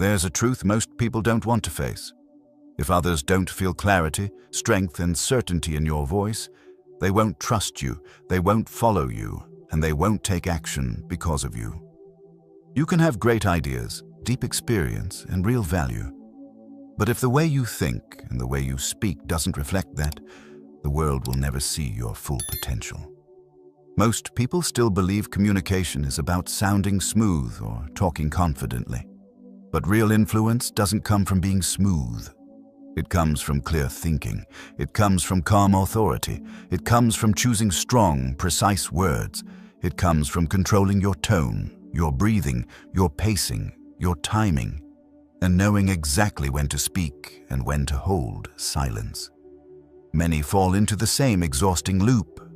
There's a truth most people don't want to face. If others don't feel clarity, strength, and certainty in your voice, they won't trust you, they won't follow you, and they won't take action because of you. You can have great ideas, deep experience, and real value. But if the way you think and the way you speak doesn't reflect that, the world will never see your full potential. Most people still believe communication is about sounding smooth or talking confidently. But real influence doesn't come from being smooth. It comes from clear thinking. It comes from calm authority. It comes from choosing strong, precise words. It comes from controlling your tone, your breathing, your pacing, your timing, and knowing exactly when to speak and when to hold silence. Many fall into the same exhausting loop,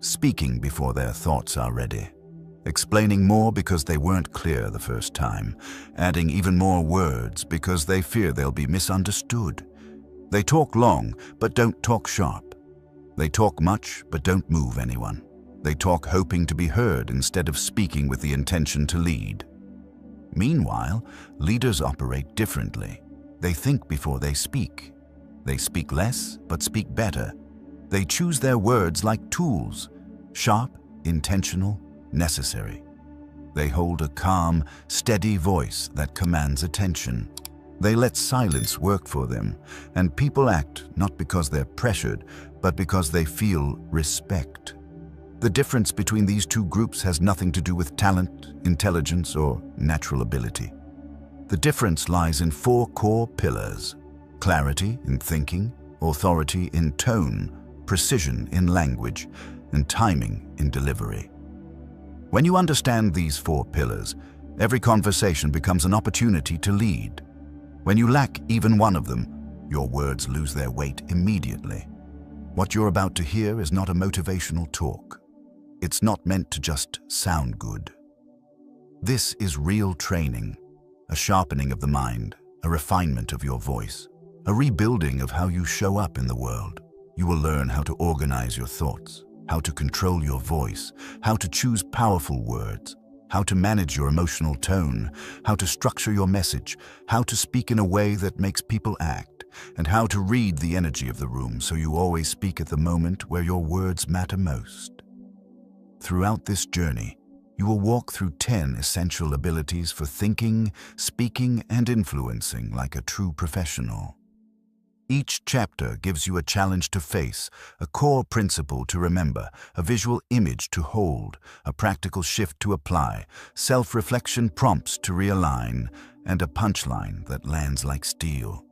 speaking before their thoughts are ready, explaining more because they weren't clear the first time, adding even more words because they fear they'll be misunderstood. They talk long, but don't talk sharp. They talk much, but don't move anyone. They talk hoping to be heard instead of speaking with the intention to lead. Meanwhile, leaders operate differently. They think before they speak. They speak less, but speak better. They choose their words like tools, sharp, intentional, necessary. They hold a calm, steady voice that commands attention. They let silence work for them, and people act not because they're pressured, but because they feel respect. The difference between these two groups has nothing to do with talent, intelligence, or natural ability. The difference lies in 4 core pillars: clarity in thinking, authority in tone, precision in language, and timing in delivery. When you understand these 4 pillars, every conversation becomes an opportunity to lead. When you lack even one of them, your words lose their weight immediately. What you're about to hear is not a motivational talk. It's not meant to just sound good. This is real training, a sharpening of the mind, a refinement of your voice, a rebuilding of how you show up in the world. You will learn how to organize your thoughts, how to control your voice, how to choose powerful words, how to manage your emotional tone, how to structure your message, how to speak in a way that makes people act, and how to read the energy of the room so you always speak at the moment where your words matter most. Throughout this journey, you will walk through 10 essential abilities for thinking, speaking, and influencing like a true professional. Each chapter gives you a challenge to face, a core principle to remember, a visual image to hold, a practical shift to apply, self-reflection prompts to realign, and a punchline that lands like steel.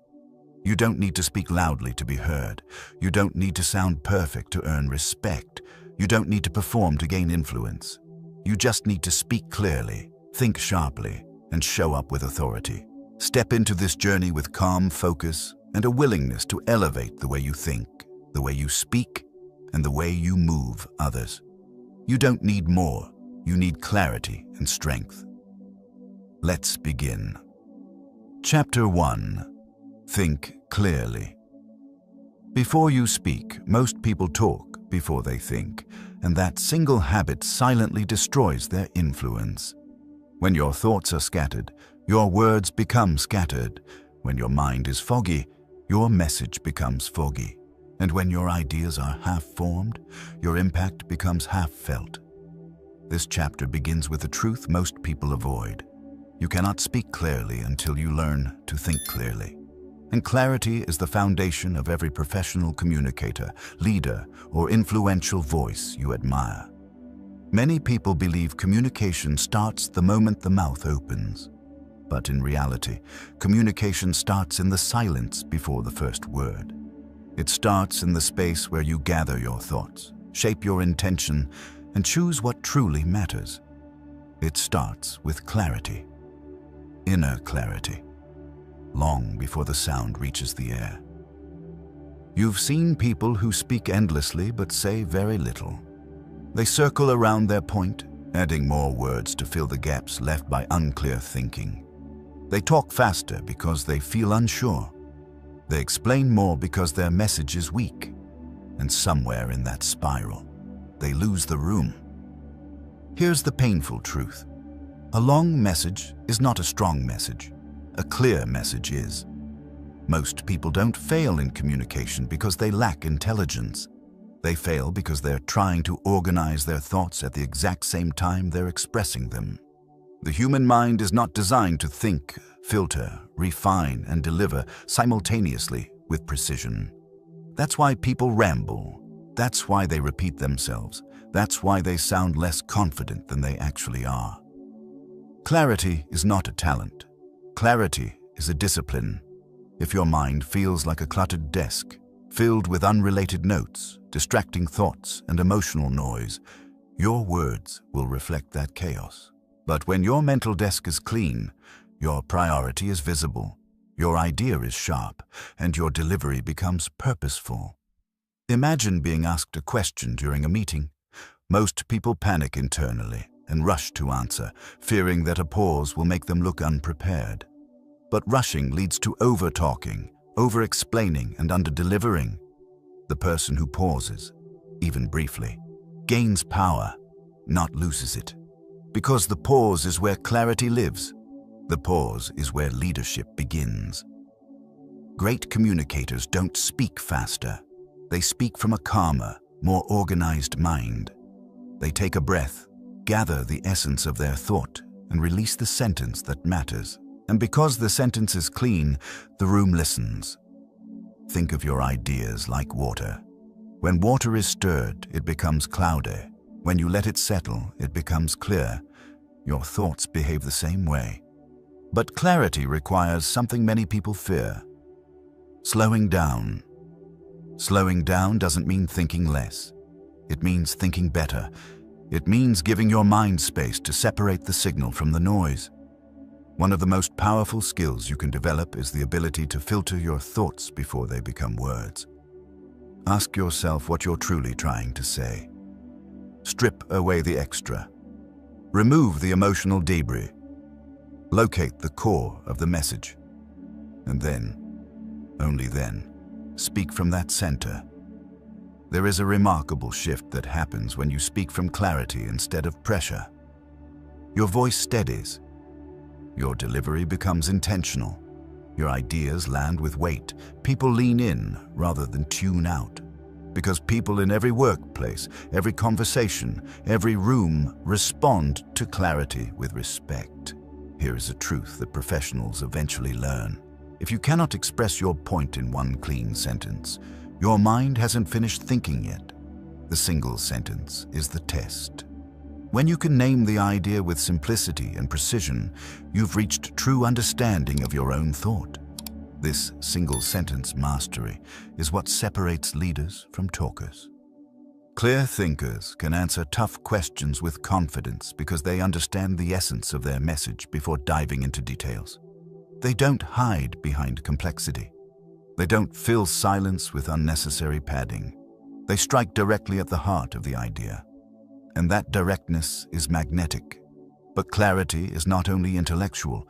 You don't need to speak loudly to be heard. You don't need to sound perfect to earn respect. You don't need to perform to gain influence. You just need to speak clearly, think sharply, and show up with authority. Step into this journey with calm focus and a willingness to elevate the way you think, the way you speak, and the way you move others. You don't need more. You need clarity and strength. Let's begin. Chapter 1. Think clearly. Before you speak, most people talk before they think, and that single habit silently destroys their influence. When your thoughts are scattered, your words become scattered. When your mind is foggy, your message becomes foggy. And when your ideas are half-formed, your impact becomes half-felt. This chapter begins with a truth most people avoid. You cannot speak clearly until you learn to think clearly. And clarity is the foundation of every professional communicator, leader, or influential voice you admire. Many people believe communication starts the moment the mouth opens. But in reality, communication starts in the silence before the first word. It starts in the space where you gather your thoughts, shape your intention, and choose what truly matters. It starts with clarity, inner clarity, long before the sound reaches the air. You've seen people who speak endlessly but say very little. They circle around their point, adding more words to fill the gaps left by unclear thinking. They talk faster because they feel unsure. They explain more because their message is weak. And somewhere in that spiral, they lose the room. Here's the painful truth. A long message is not a strong message. A clear message is. Most people don't fail in communication because they lack intelligence. They fail because they're trying to organize their thoughts at the exact same time they're expressing them. The human mind is not designed to think, filter, refine, and deliver simultaneously with precision. That's why people ramble. That's why they repeat themselves. That's why they sound less confident than they actually are. Clarity is not a talent. Clarity is a discipline. If your mind feels like a cluttered desk, filled with unrelated notes, distracting thoughts, and emotional noise, your words will reflect that chaos. But when your mental desk is clean, your priority is visible, your idea is sharp, and your delivery becomes purposeful. Imagine being asked a question during a meeting. Most people panic internally and rush to answer, fearing that a pause will make them look unprepared. But rushing leads to over-talking, over-explaining, and under-delivering. The person who pauses, even briefly, gains power, not loses it. Because the pause is where clarity lives. The pause is where leadership begins. Great communicators don't speak faster. They speak from a calmer, more organized mind. They take a breath, gather the essence of their thought, and release the sentence that matters. And because the sentence is clean, the room listens. Think of your ideas like water. When water is stirred, it becomes cloudy. When you let it settle, it becomes clear. Your thoughts behave the same way. But clarity requires something many people fear: slowing down. Slowing down doesn't mean thinking less. It means thinking better. It means giving your mind space to separate the signal from the noise. One of the most powerful skills you can develop is the ability to filter your thoughts before they become words. Ask yourself what you're truly trying to say. Strip away the extra. Remove the emotional debris. Locate the core of the message. And then, only then, speak from that center. There is a remarkable shift that happens when you speak from clarity instead of pressure. Your voice steadies. Your delivery becomes intentional. Your ideas land with weight. People lean in rather than tune out. Because people in every workplace, every conversation, every room respond to clarity with respect. Here is a truth that professionals eventually learn. If you cannot express your point in one clean sentence, your mind hasn't finished thinking yet. The single sentence is the test. When you can name the idea with simplicity and precision, you've reached true understanding of your own thought. This single-sentence mastery is what separates leaders from talkers. Clear thinkers can answer tough questions with confidence because they understand the essence of their message before diving into details. They don't hide behind complexity. They don't fill silence with unnecessary padding. They strike directly at the heart of the idea. And that directness is magnetic. But clarity is not only intellectual,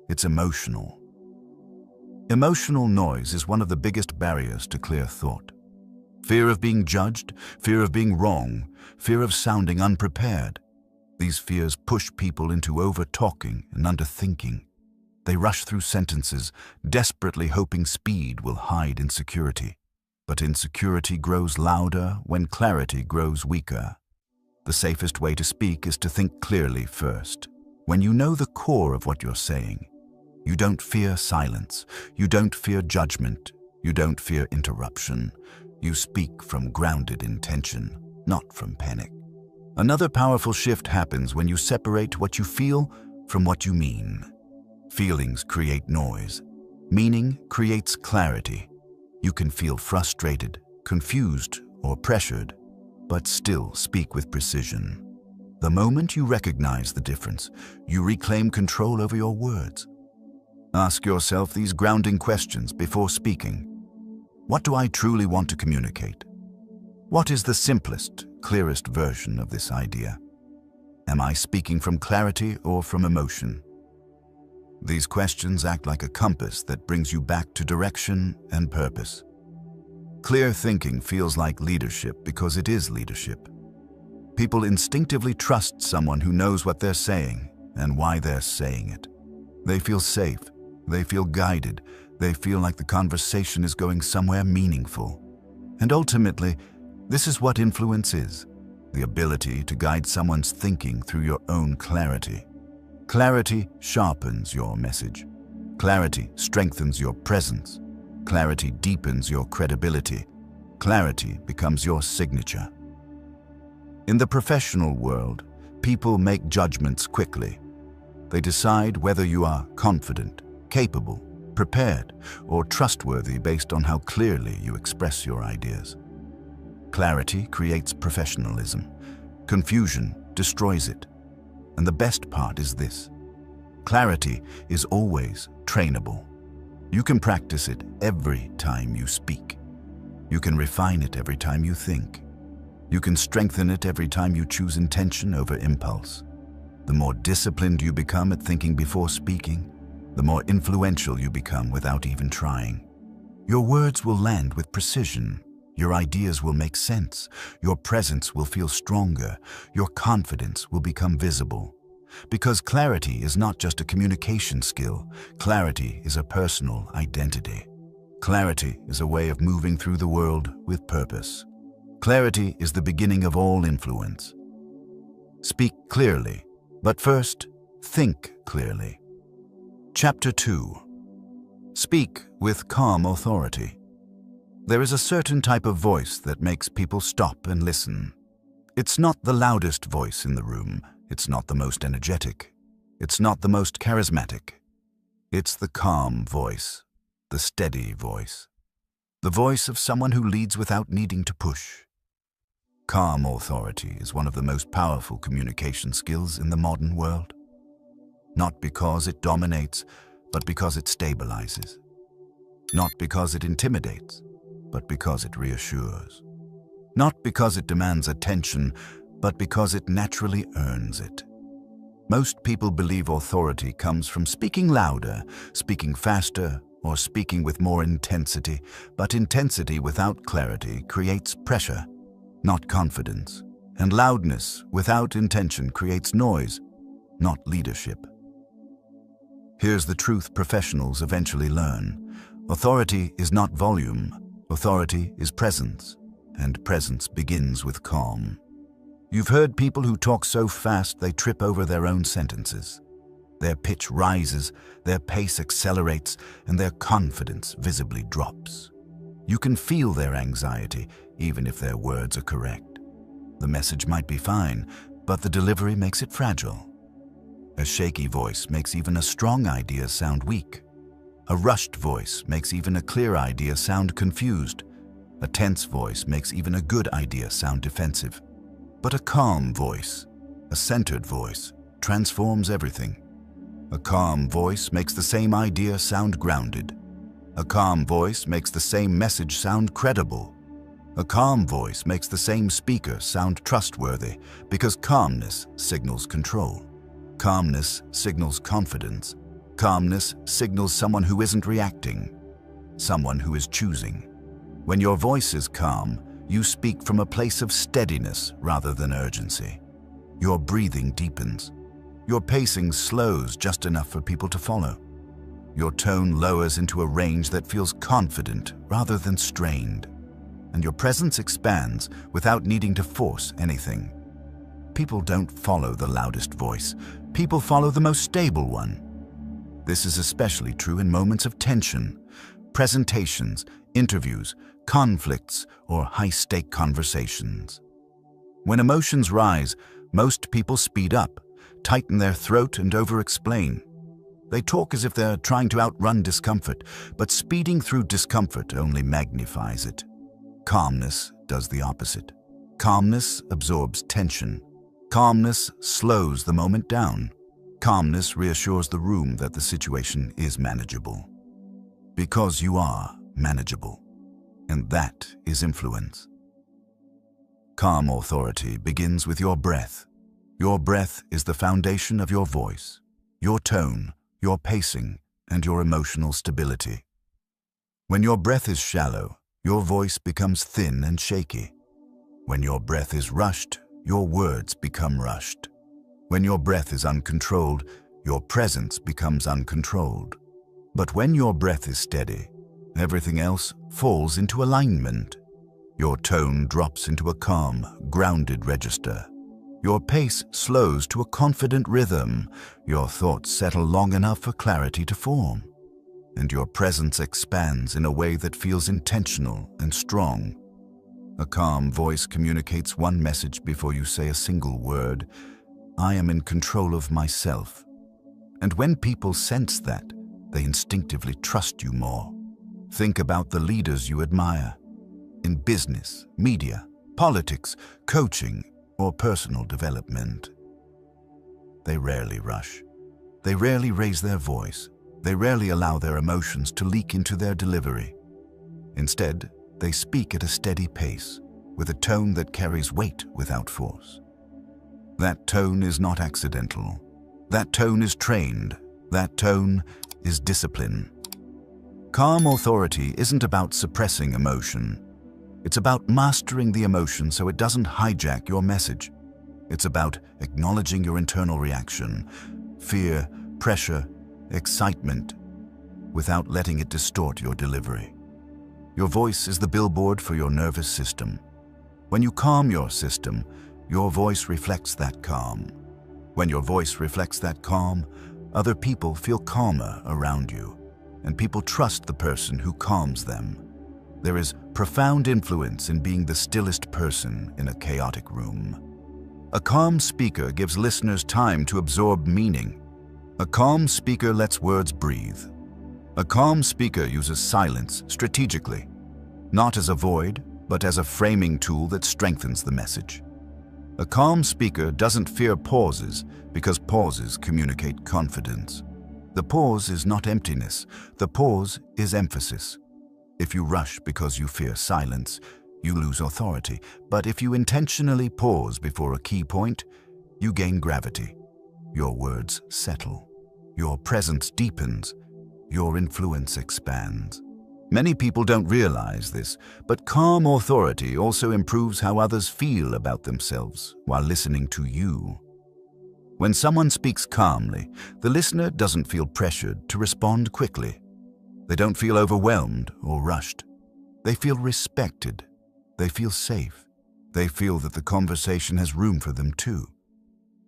it's emotional. Emotional noise is one of the biggest barriers to clear thought. Fear of being judged, fear of being wrong, fear of sounding unprepared. These fears push people into over-talking and under-thinking. They rush through sentences, desperately hoping speed will hide insecurity. But insecurity grows louder when clarity grows weaker. The safest way to speak is to think clearly first. When you know the core of what you're saying, you don't fear silence, you don't fear judgment, you don't fear interruption. You speak from grounded intention, not from panic. Another powerful shift happens when you separate what you feel from what you mean. Feelings create noise. Meaning creates clarity. You can feel frustrated, confused, or pressured, but still speak with precision. The moment you recognize the difference, you reclaim control over your words. Ask yourself these grounding questions before speaking. What do I truly want to communicate? What is the simplest, clearest version of this idea? Am I speaking from clarity or from emotion? These questions act like a compass that brings you back to direction and purpose. Clear thinking feels like leadership because it is leadership. People instinctively trust someone who knows what they're saying and why they're saying it. They feel safe. They feel guided. They feel like the conversation is going somewhere meaningful. And ultimately, this is what influence is: the ability to guide someone's thinking through your own clarity. Clarity sharpens your message. Clarity strengthens your presence. Clarity deepens your credibility. Clarity becomes your signature. In the professional world, people make judgments quickly. They decide whether you are confident, capable, prepared, or trustworthy based on how clearly you express your ideas. Clarity creates professionalism. Confusion destroys it. And the best part is this: clarity is always trainable. You can practice it every time you speak. You can refine it every time you think. You can strengthen it every time you choose intention over impulse. The more disciplined you become at thinking before speaking, the more influential you become without even trying. Your words will land with precision. Your ideas will make sense. Your presence will feel stronger. Your confidence will become visible. Because clarity is not just a communication skill. Clarity is a personal identity. Clarity is a way of moving through the world with purpose. Clarity is the beginning of all influence. Speak clearly, but first, think clearly. Chapter 2. Speak with calm authority. There is a certain type of voice that makes people stop and listen. It's not the loudest voice in the room. It's not the most energetic. It's not the most charismatic. It's the calm voice, the steady voice. The voice of someone who leads without needing to push. Calm authority is one of the most powerful communication skills in the modern world. Not because it dominates, but because it stabilizes. Not because it intimidates, but because it reassures. Not because it demands attention, but because it naturally earns it. Most people believe authority comes from speaking louder, speaking faster, or speaking with more intensity, but intensity without clarity creates pressure, not confidence. And loudness without intention creates noise, not leadership. Here's the truth professionals eventually learn. Authority is not volume. Authority is presence, and presence begins with calm. You've heard people who talk so fast they trip over their own sentences. Their pitch rises, their pace accelerates, and their confidence visibly drops. You can feel their anxiety, even if their words are correct. The message might be fine, but the delivery makes it fragile. A shaky voice makes even a strong idea sound weak. A rushed voice makes even a clear idea sound confused. A tense voice makes even a good idea sound defensive. But a calm voice, a centered voice, transforms everything. A calm voice makes the same idea sound grounded. A calm voice makes the same message sound credible. A calm voice makes the same speaker sound trustworthy, because calmness signals control. Calmness signals confidence. Calmness signals someone who isn't reacting, someone who is choosing. When your voice is calm, you speak from a place of steadiness rather than urgency. Your breathing deepens. Your pacing slows just enough for people to follow. Your tone lowers into a range that feels confident rather than strained. And your presence expands without needing to force anything. People don't follow the loudest voice. People follow the most stable one. This is especially true in moments of tension, presentations, interviews, conflicts, or high-stake conversations. When emotions rise, most people speed up, tighten their throat, and over-explain. They talk as if they're trying to outrun discomfort, but speeding through discomfort only magnifies it. Calmness does the opposite. Calmness absorbs tension. Calmness slows the moment down. Calmness reassures the room that the situation is manageable. Because you are manageable. And that is influence. Calm authority begins with your breath. Your breath is the foundation of your voice, your tone, your pacing, and your emotional stability. When your breath is shallow, your voice becomes thin and shaky. When your breath is rushed, your words become rushed. When your breath is uncontrolled, your presence becomes uncontrolled. But when your breath is steady, everything else falls into alignment. Your tone drops into a calm, grounded register. Your pace slows to a confident rhythm. Your thoughts settle long enough for clarity to form. And your presence expands in a way that feels intentional and strong. A calm voice communicates one message before you say a single word. I am in control of myself. And when people sense that, they instinctively trust you more. Think about the leaders you admire. In business, media, politics, coaching, or personal development. They rarely rush. They rarely raise their voice. They rarely allow their emotions to leak into their delivery. Instead, they speak at a steady pace, with a tone that carries weight without force. That tone is not accidental. That tone is trained. That tone is discipline. Calm authority isn't about suppressing emotion. It's about mastering the emotion so it doesn't hijack your message. It's about acknowledging your internal reaction, fear, pressure, excitement, without letting it distort your delivery. Your voice is the billboard for your nervous system. When you calm your system, your voice reflects that calm. When your voice reflects that calm, other people feel calmer around you, and people trust the person who calms them. There is profound influence in being the stillest person in a chaotic room. A calm speaker gives listeners time to absorb meaning. A calm speaker lets words breathe. A calm speaker uses silence strategically, not as a void, but as a framing tool that strengthens the message. A calm speaker doesn't fear pauses because pauses communicate confidence. The pause is not emptiness. The pause is emphasis. If you rush because you fear silence, you lose authority. But if you intentionally pause before a key point, you gain gravity. Your words settle. Your presence deepens. Your influence expands. Many people don't realize this, but calm authority also improves how others feel about themselves while listening to you. When someone speaks calmly, the listener doesn't feel pressured to respond quickly. They don't feel overwhelmed or rushed. They feel respected. They feel safe. They feel that the conversation has room for them too.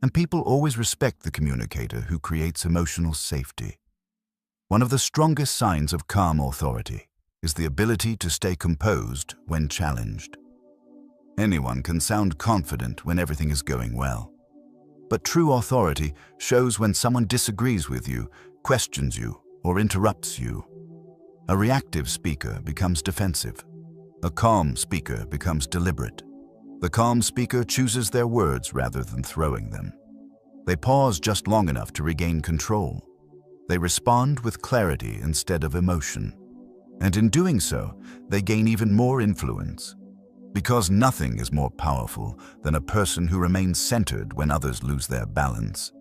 And people always respect the communicator who creates emotional safety. One of the strongest signs of calm authority is the ability to stay composed when challenged. Anyone can sound confident when everything is going well. But true authority shows when someone disagrees with you, questions you, or interrupts you. A reactive speaker becomes defensive. A calm speaker becomes deliberate. The calm speaker chooses their words rather than throwing them. They pause just long enough to regain control. They respond with clarity instead of emotion. And in doing so, they gain even more influence. Because nothing is more powerful than a person who remains centered when others lose their balance.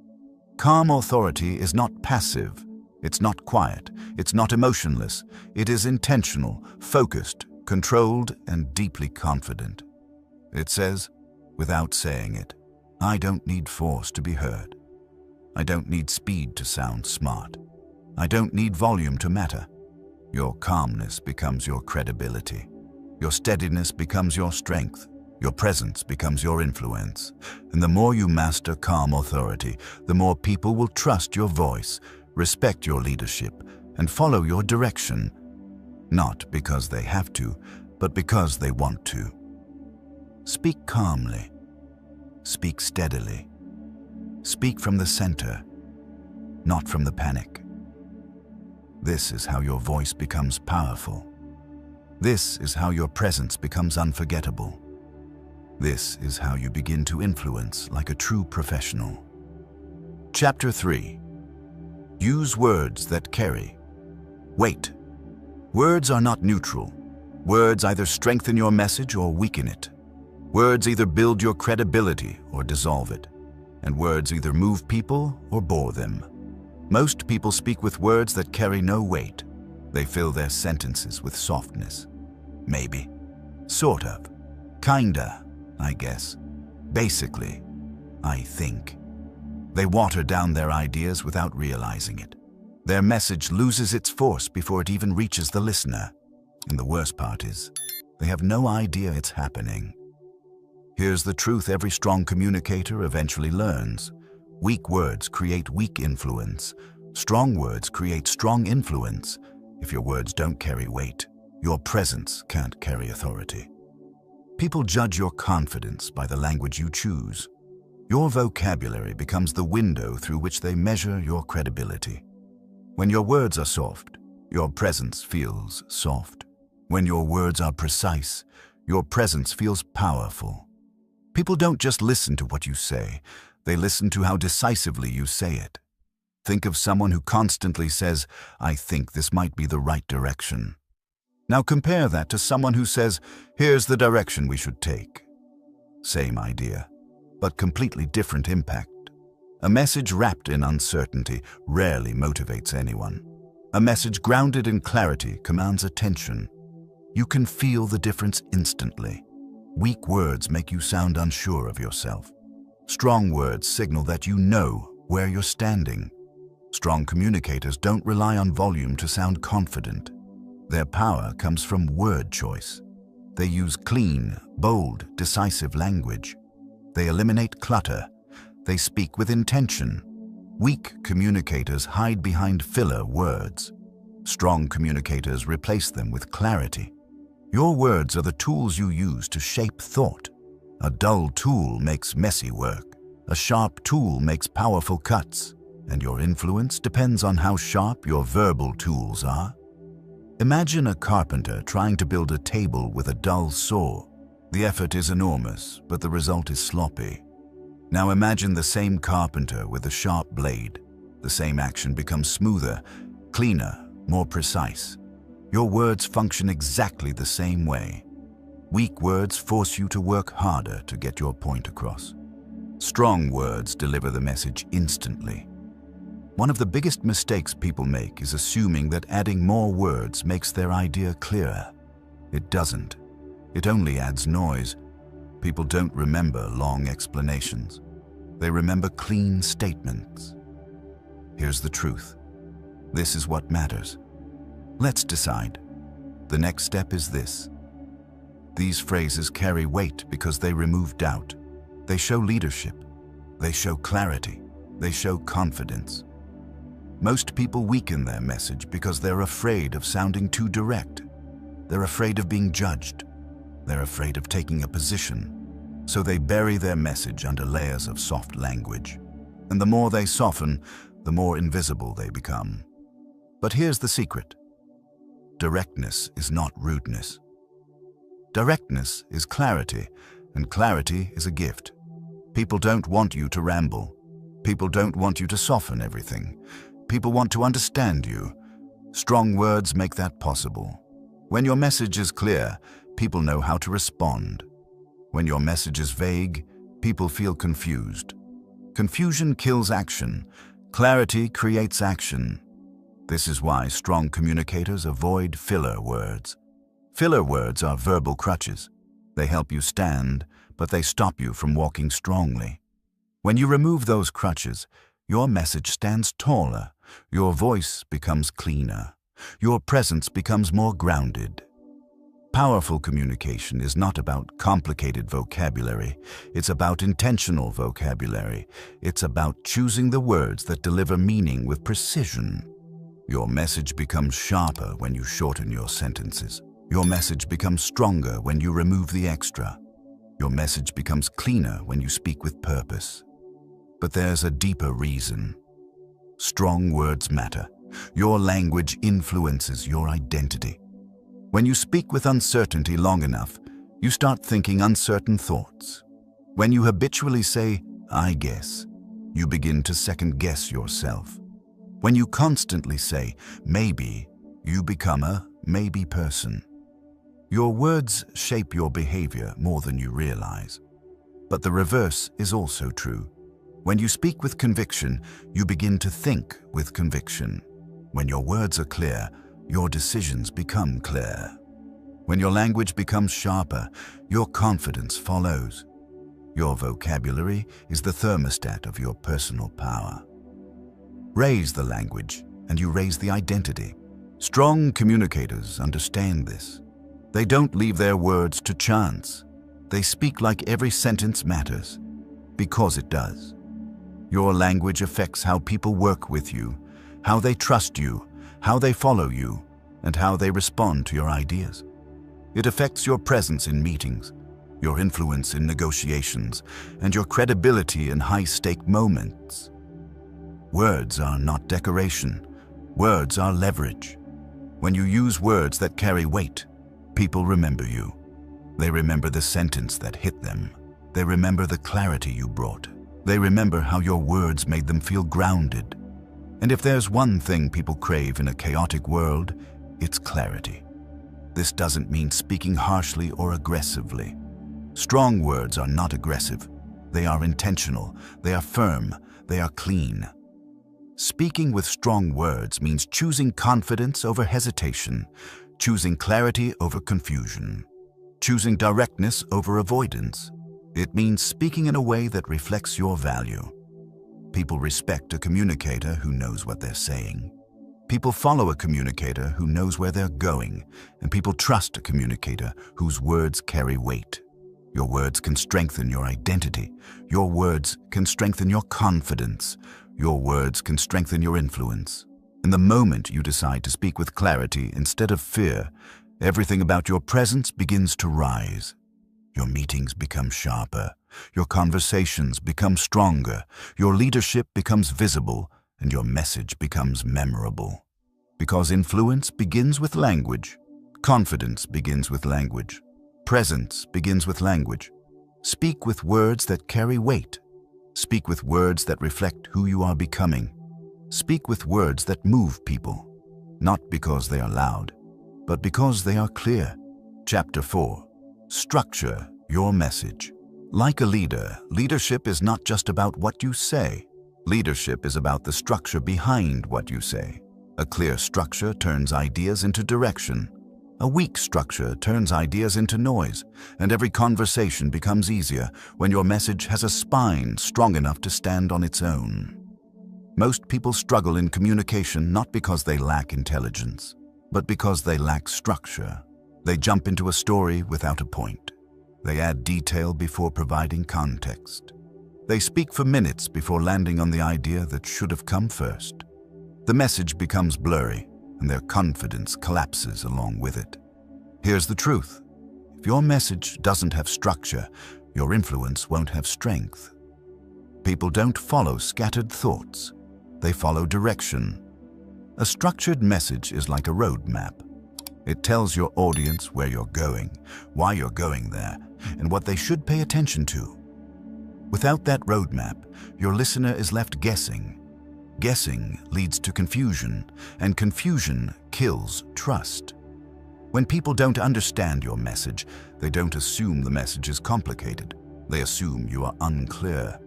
Calm authority is not passive. It's not quiet. It's not emotionless. It is intentional, focused, controlled, and deeply confident. It says, without saying it, I don't need force to be heard. I don't need speed to sound smart. I don't need volume to matter. Your calmness becomes your credibility. Your steadiness becomes your strength. Your presence becomes your influence. And the more you master calm authority, the more people will trust your voice, respect your leadership, and follow your direction. Not because they have to, but because they want to. Speak calmly. Speak steadily. Speak from the center, not from the panic. This is how your voice becomes powerful. This is how your presence becomes unforgettable. This is how you begin to influence like a true professional. Chapter 3. Use words that carry weight. Words are not neutral. Words either strengthen your message or weaken it. Words either build your credibility or dissolve it. And words either move people or bore them. Most people speak with words that carry no weight. They fill their sentences with softness. Maybe. Sort of. Kinda, I guess. Basically, I think. They water down their ideas without realizing it. Their message loses its force before it even reaches the listener. And the worst part is, they have no idea it's happening. Here's the truth every strong communicator eventually learns. Weak words create weak influence. Strong words create strong influence. If your words don't carry weight, your presence can't carry authority. People judge your confidence by the language you choose. Your vocabulary becomes the window through which they measure your credibility. When your words are soft, your presence feels soft. When your words are precise, your presence feels powerful. People don't just listen to what you say, they listen to how decisively you say it. Think of someone who constantly says, "I think this might be the right direction." Now compare that to someone who says, "Here's the direction we should take." Same idea, but completely different impact. A message wrapped in uncertainty rarely motivates anyone. A message grounded in clarity commands attention. You can feel the difference instantly. Weak words make you sound unsure of yourself. Strong words signal that you know where you're standing. Strong communicators don't rely on volume to sound confident. Their power comes from word choice. They use clean, bold, decisive language. They eliminate clutter. They speak with intention. Weak communicators hide behind filler words. Strong communicators replace them with clarity. Your words are the tools you use to shape thought. A dull tool makes messy work. A sharp tool makes powerful cuts. And your influence depends on how sharp your verbal tools are. Imagine a carpenter trying to build a table with a dull saw. The effort is enormous, but the result is sloppy. Now imagine the same carpenter with a sharp blade. The same action becomes smoother, cleaner, more precise. Your words function exactly the same way. Weak words force you to work harder to get your point across. Strong words deliver the message instantly. One of the biggest mistakes people make is assuming that adding more words makes their idea clearer. It doesn't. It only adds noise. People don't remember long explanations. They remember clean statements. Here's the truth. This is what matters. Let's decide. The next step is this. These phrases carry weight because they remove doubt. They show leadership. They show clarity. They show confidence. Most people weaken their message because they're afraid of sounding too direct. They're afraid of being judged. They're afraid of taking a position. So they bury their message under layers of soft language. And the more they soften, the more invisible they become. But here's the secret. Directness is not rudeness. Directness is clarity, and clarity is a gift. People don't want you to ramble. People don't want you to soften everything. People want to understand you. Strong words make that possible. When your message is clear, people know how to respond. When your message is vague, people feel confused. Confusion kills action. Clarity creates action. This is why strong communicators avoid filler words. Filler words are verbal crutches. They help you stand, but they stop you from walking strongly. When you remove those crutches, your message stands taller. Your voice becomes cleaner. Your presence becomes more grounded. Powerful communication is not about complicated vocabulary. It's about intentional vocabulary. It's about choosing the words that deliver meaning with precision. Your message becomes sharper when you shorten your sentences. Your message becomes stronger when you remove the extra. Your message becomes cleaner when you speak with purpose. But there's a deeper reason. Strong words matter. Your language influences your identity. When you speak with uncertainty long enough, you start thinking uncertain thoughts. When you habitually say, "I guess," you begin to second-guess yourself. When you constantly say, "maybe," you become a maybe person. Your words shape your behavior more than you realize. But the reverse is also true. When you speak with conviction, you begin to think with conviction. When your words are clear, your decisions become clear. When your language becomes sharper, your confidence follows. Your vocabulary is the thermostat of your personal power. Raise the language and you raise the identity. Strong communicators understand this. They don't leave their words to chance. They speak like every sentence matters, because it does. Your language affects how people work with you, how they trust you, how they follow you, and how they respond to your ideas. It affects your presence in meetings, your influence in negotiations, and your credibility in high-stake moments. Words are not decoration. Words are leverage. When you use words that carry weight, people remember you. They remember the sentence that hit them. They remember the clarity you brought. They remember how your words made them feel grounded. And if there's one thing people crave in a chaotic world, it's clarity. This doesn't mean speaking harshly or aggressively. Strong words are not aggressive. They are intentional. They are firm. They are clean. Speaking with strong words means choosing confidence over hesitation, choosing clarity over confusion, choosing directness over avoidance. It means speaking in a way that reflects your value. People respect a communicator who knows what they're saying. People follow a communicator who knows where they're going, and people trust a communicator whose words carry weight. Your words can strengthen your identity. Your words can strengthen your confidence. Your words can strengthen your influence. And the moment you decide to speak with clarity instead of fear, everything about your presence begins to rise. Your meetings become sharper. Your conversations become stronger. Your leadership becomes visible, and your message becomes memorable. Because influence begins with language. Confidence begins with language. Presence begins with language. Speak with words that carry weight. Speak with words that reflect who you are becoming. Speak with words that move people, not because they are loud, but because they are clear. Chapter 4. Structure your message. Like a leader, leadership is not just about what you say. Leadership is about the structure behind what you say. A clear structure turns ideas into direction. A weak structure turns ideas into noise, and every conversation becomes easier when your message has a spine strong enough to stand on its own. Most people struggle in communication not because they lack intelligence, but because they lack structure. They jump into a story without a point. They add detail before providing context. They speak for minutes before landing on the idea that should have come first. The message becomes blurry, and their confidence collapses along with it. Here's the truth. If your message doesn't have structure, your influence won't have strength. People don't follow scattered thoughts. They follow direction. A structured message is like a roadmap. It tells your audience where you're going, why you're going there, and what they should pay attention to. Without that roadmap, your listener is left guessing. Guessing leads to confusion, and confusion kills trust. When people don't understand your message, they don't assume the message is complicated. They assume you are unclear.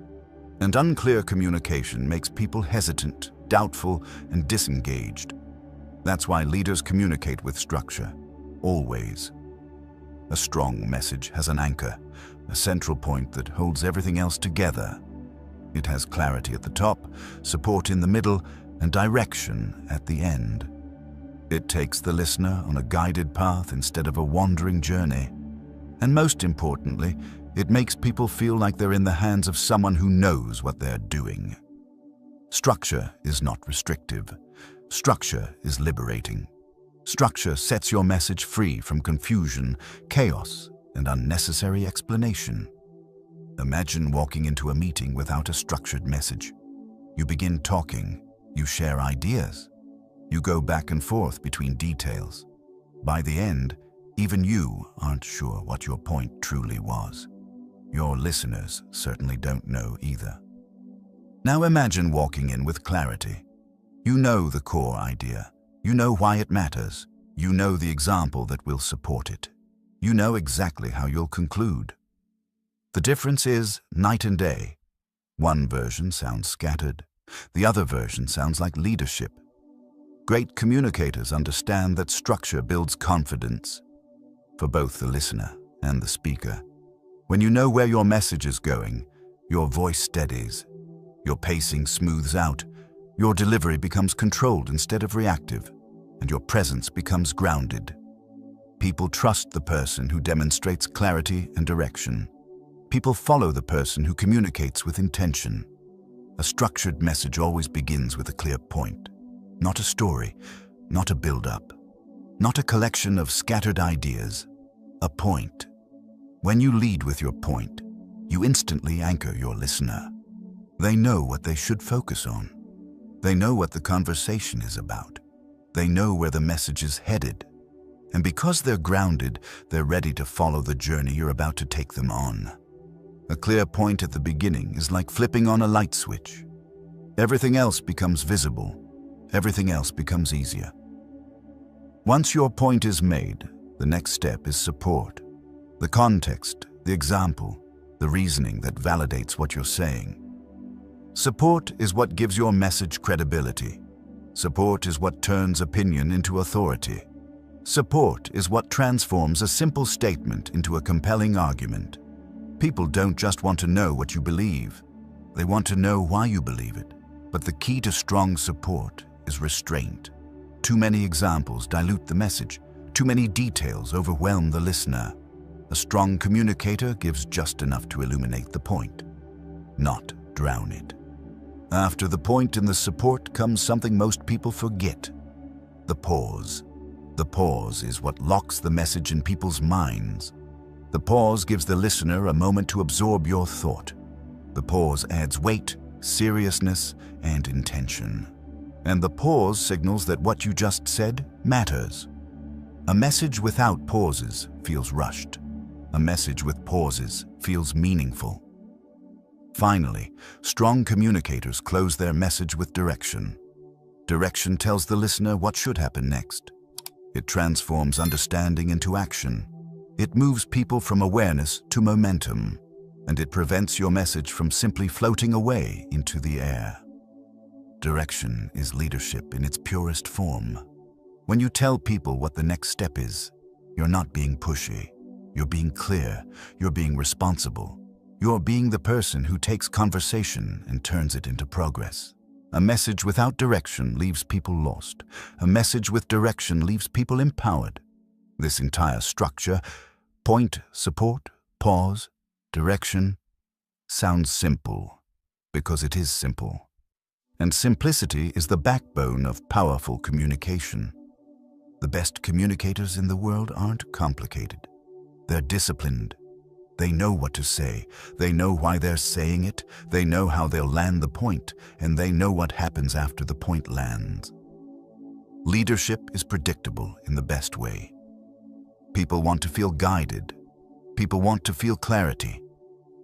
And unclear communication makes people hesitant, doubtful, and disengaged. That's why leaders communicate with structure, always. A strong message has an anchor, a central point that holds everything else together. It has clarity at the top, support in the middle, and direction at the end. It takes the listener on a guided path instead of a wandering journey. And most importantly, it makes people feel like they're in the hands of someone who knows what they're doing. Structure is not restrictive. Structure is liberating. Structure sets your message free from confusion, chaos, and unnecessary explanation. Imagine walking into a meeting without a structured message. You begin talking, you share ideas, you go back and forth between details. By the end, even you aren't sure what your point truly was. Your listeners certainly don't know either. Now imagine walking in with clarity. You know the core idea. You know why it matters. You know the example that will support it. You know exactly how you'll conclude. The difference is night and day. One version sounds scattered. The other version sounds like leadership. Great communicators understand that structure builds confidence for both the listener and the speaker. When you know where your message is going, your voice steadies, your pacing smooths out, Your delivery becomes controlled instead of reactive, and your presence becomes grounded. People trust the person who demonstrates clarity and direction. People follow the person who communicates with intention. A structured message always begins with a clear point, not a story, not a build-up, not a collection of scattered ideas, a point. When you lead with your point, you instantly anchor your listener. They know what they should focus on. They know what the conversation is about. They know where the message is headed. And because they're grounded, they're ready to follow the journey you're about to take them on. A clear point at the beginning is like flipping on a light switch. Everything else becomes visible. Everything else becomes easier. Once your point is made, the next step is support. The context, the example, the reasoning that validates what you're saying. Support is what gives your message credibility. Support is what turns opinion into authority. Support is what transforms a simple statement into a compelling argument. People don't just want to know what you believe. They want to know why you believe it. But the key to strong support is restraint. Too many examples dilute the message. Too many details overwhelm the listener. A strong communicator gives just enough to illuminate the point, not drown it. After the point in the support comes something most people forget: the pause. The pause is what locks the message in people's minds. The pause gives the listener a moment to absorb your thought. The pause adds weight, seriousness, and intention. And the pause signals that what you just said matters. A message without pauses feels rushed. A message with pauses feels meaningful. Finally, strong communicators close their message with direction. Direction tells the listener what should happen next. It transforms understanding into action. It moves people from awareness to momentum, and it prevents your message from simply floating away into the air. Direction is leadership in its purest form. When you tell people what the next step is, you're not being pushy. You're being clear. You're being responsible. You're being the person who takes conversation and turns it into progress. A message without direction leaves people lost. A message with direction leaves people empowered. This entire structure, point, support, pause, direction, sounds simple because it is simple. And simplicity is the backbone of powerful communication. The best communicators in the world aren't complicated. They're disciplined. They know what to say. They know why they're saying it. They know how they'll land the point, and they know what happens after the point lands. Leadership is predictable in the best way. People want to feel guided. People want to feel clarity.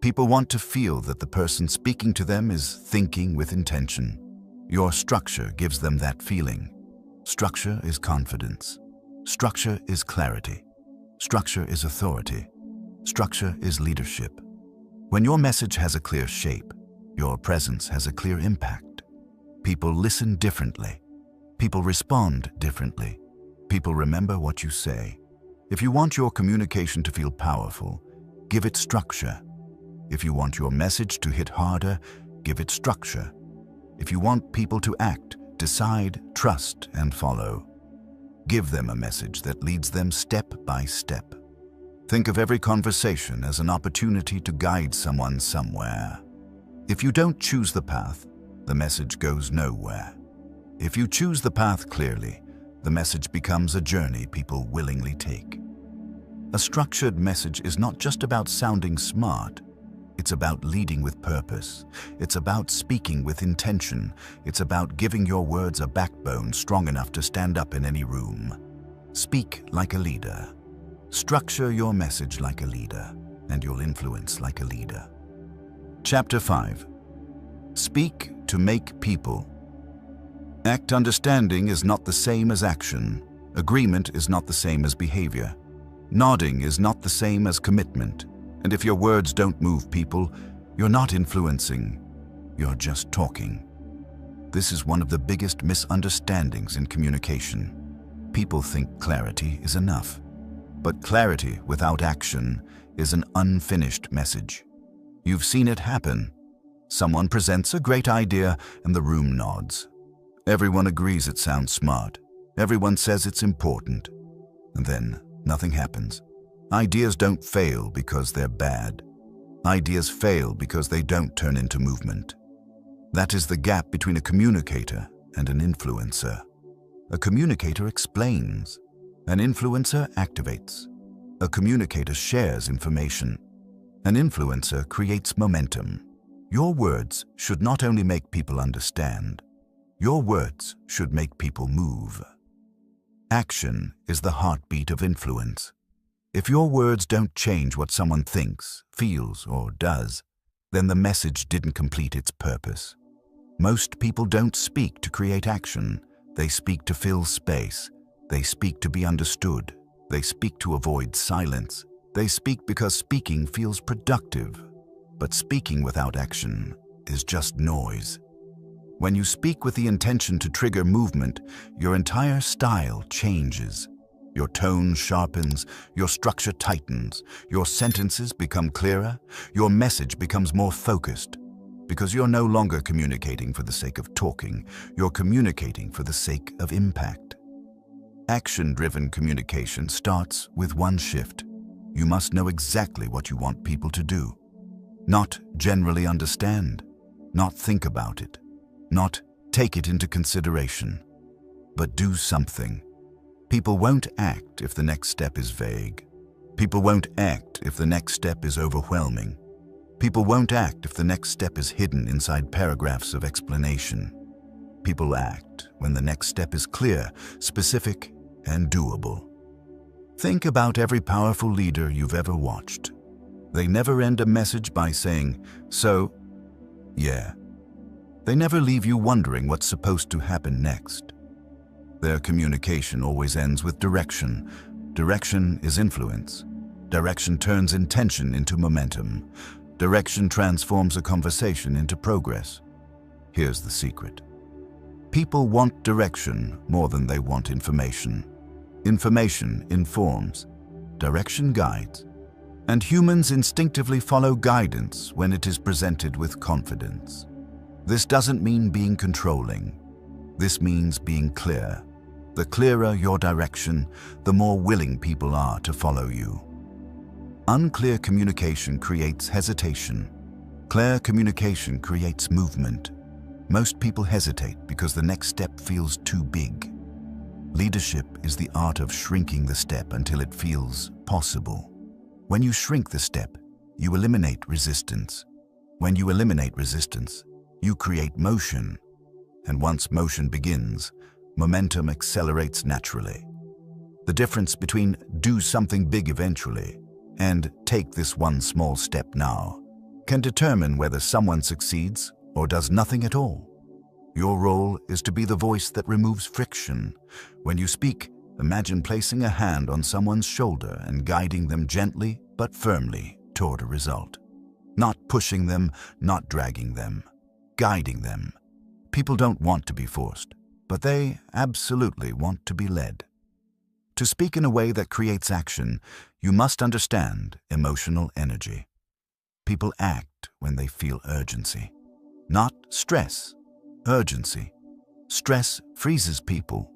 People want to feel that the person speaking to them is thinking with intention. Your structure gives them that feeling. Structure is confidence. Structure is clarity. Structure is authority. Structure is leadership. When your message has a clear shape, your presence has a clear impact. People listen differently. People respond differently. People remember what you say. If you want your communication to feel powerful, give it structure. If you want your message to hit harder, give it structure. If you want people to act, decide, trust, and follow, give them a message that leads them step by step. Think of every conversation as an opportunity to guide someone somewhere. If you don't choose the path, the message goes nowhere. If you choose the path clearly, the message becomes a journey people willingly take. A structured message is not just about sounding smart. It's about leading with purpose. It's about speaking with intention. It's about giving your words a backbone strong enough to stand up in any room. Speak like a leader. Structure your message like a leader, and you'll influence like a leader. Chapter 5. Speak to make people. Act understanding is not the same as action. Agreement is not the same as behavior. Nodding is not the same as commitment. And if your words don't move people, you're not influencing. You're just talking. This is one of the biggest misunderstandings in communication. People think clarity is enough. But clarity without action is an unfinished message. You've seen it happen. Someone presents a great idea and the room nods. Everyone agrees it sounds smart. Everyone says it's important. And then nothing happens. Ideas don't fail because they're bad. Ideas fail because they don't turn into movement. That is the gap between a communicator and an influencer. A communicator explains. An influencer activates. A communicator shares information. An influencer creates momentum. Your words should not only make people understand. Your words should make people move. Action is the heartbeat of influence. If your words don't change what someone thinks, feels, or does, then the message didn't complete its purpose. Most people don't speak to create action. They speak to fill space. They speak to be understood. They speak to avoid silence. They speak because speaking feels productive. But speaking without action is just noise. When you speak with the intention to trigger movement, your entire style changes. Your tone sharpens, your structure tightens, your sentences become clearer, your message becomes more focused. Because you're no longer communicating for the sake of talking, you're communicating for the sake of impact. Action-driven communication starts with one shift. You must know exactly what you want people to do. Not generally understand, not think about it, not take it into consideration, but do something. People won't act if the next step is vague. People won't act if the next step is overwhelming. People won't act if the next step is hidden inside paragraphs of explanation. People act when the next step is clear, specific, and doable. Think about every powerful leader you've ever watched. They never end a message by saying, "So, yeah." They never leave you wondering what's supposed to happen next. Their communication always ends with direction. Direction is influence. Direction turns intention into momentum. Direction transforms a conversation into progress. Here's the secret. People want direction more than they want information. Information informs. Direction guides. And humans instinctively follow guidance when it is presented with confidence. This doesn't mean being controlling. This means being clear. The clearer your direction, the more willing people are to follow you. Unclear communication creates hesitation. Clear communication creates movement. Most people hesitate because the next step feels too big. Leadership is the art of shrinking the step until it feels possible. When you shrink the step, you eliminate resistance. When you eliminate resistance, you create motion. And once motion begins, momentum accelerates naturally. The difference between do something big eventually and take this one small step now can determine whether someone succeeds or does nothing at all. Your role is to be the voice that removes friction. When you speak, imagine placing a hand on someone's shoulder and guiding them gently but firmly toward a result. Not pushing them, not dragging them, guiding them. People don't want to be forced, but they absolutely want to be led. To speak in a way that creates action, you must understand emotional energy. People act when they feel urgency. Not stress, urgency. Stress freezes people.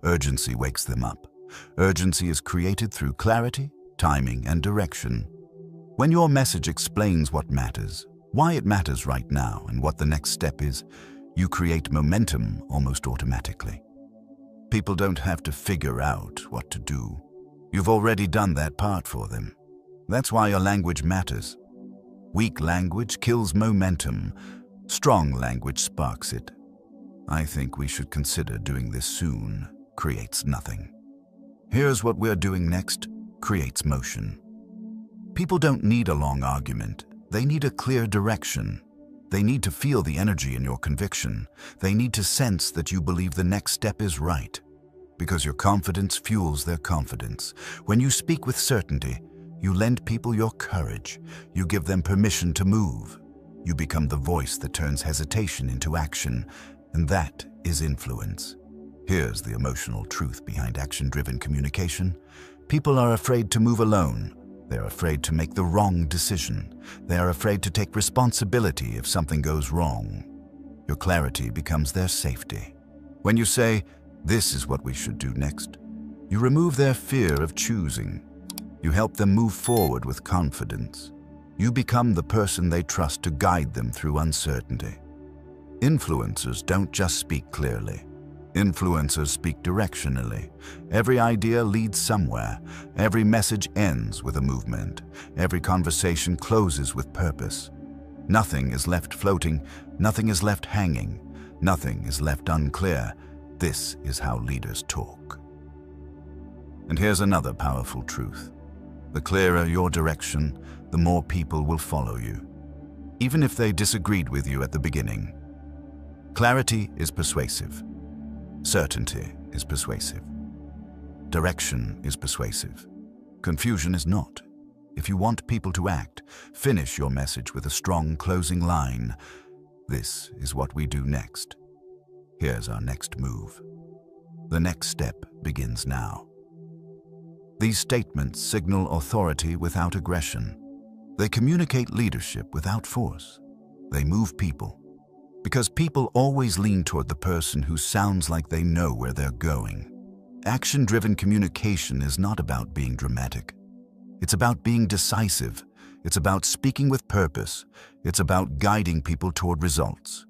Urgency wakes them up. Urgency is created through clarity, timing, and direction. When your message explains what matters, why it matters right now, and what the next step is, you create momentum almost automatically. People don't have to figure out what to do. You've already done that part for them. That's why your language matters. Weak language kills momentum. Strong language sparks it. I think we should consider doing this soon. Creates nothing. Here's what we're doing next. Creates motion. People don't need a long argument. They need a clear direction. They need to feel the energy in your conviction. They need to sense that you believe the next step is right. Because your confidence fuels their confidence. When you speak with certainty, you lend people your courage. You give them permission to move. You become the voice that turns hesitation into action. And that is influence. Here's the emotional truth behind action-driven communication. People are afraid to move alone. They're afraid to make the wrong decision. They are afraid to take responsibility if something goes wrong. Your clarity becomes their safety. When you say, "This is what we should do next," you remove their fear of choosing. You help them move forward with confidence. You become the person they trust to guide them through uncertainty. Influencers don't just speak clearly. Influencers speak directionally. Every idea leads somewhere. Every message ends with a movement. Every conversation closes with purpose. Nothing is left floating. Nothing is left hanging. Nothing is left unclear. This is how leaders talk. And here's another powerful truth. The clearer your direction, the more people will follow you, even if they disagreed with you at the beginning. Clarity is persuasive. Certainty is persuasive. Direction is persuasive. Confusion is not. If you want people to act, finish your message with a strong closing line. This is what we do next. Here's our next move. The next step begins now. These statements signal authority without aggression. They communicate leadership without force. They move people. Because people always lean toward the person who sounds like they know where they're going. Action-driven communication is not about being dramatic. It's about being decisive. It's about speaking with purpose. It's about guiding people toward results.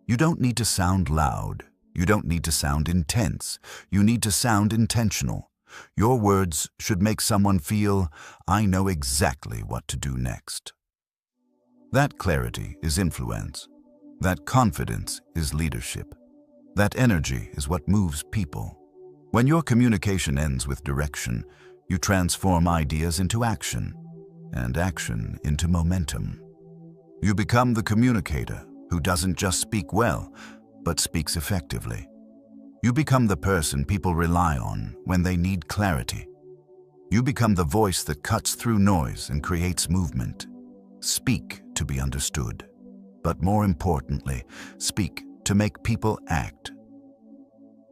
You don't need to sound loud. You don't need to sound intense. You need to sound intentional. Your words should make someone feel, "I know exactly what to do next." That clarity is influence. That confidence is leadership. That energy is what moves people. When your communication ends with direction, you transform ideas into action, and action into momentum. You become the communicator who doesn't just speak well, but speaks effectively. You become the person people rely on when they need clarity. You become the voice that cuts through noise and creates movement. Speak to be understood. But more importantly, speak to make people act.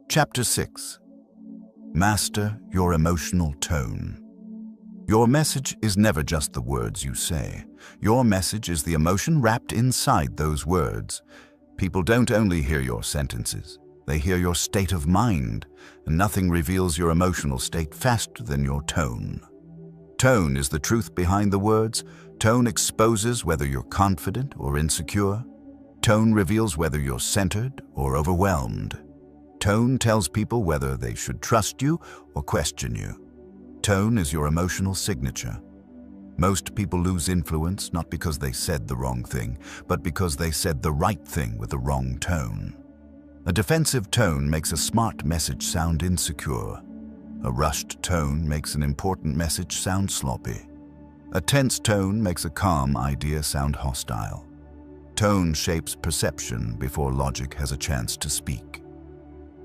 Chapter 6. Master your emotional tone. Your message is never just the words you say. Your message is the emotion wrapped inside those words. People don't only hear your sentences. They hear your state of mind, and nothing reveals your emotional state faster than your tone. Tone is the truth behind the words. Tone exposes whether you're confident or insecure. Tone reveals whether you're centered or overwhelmed. Tone tells people whether they should trust you or question you. Tone is your emotional signature. Most people lose influence not because they said the wrong thing, but because they said the right thing with the wrong tone. A defensive tone makes a smart message sound insecure. A rushed tone makes an important message sound sloppy. A tense tone makes a calm idea sound hostile. Tone shapes perception before logic has a chance to speak.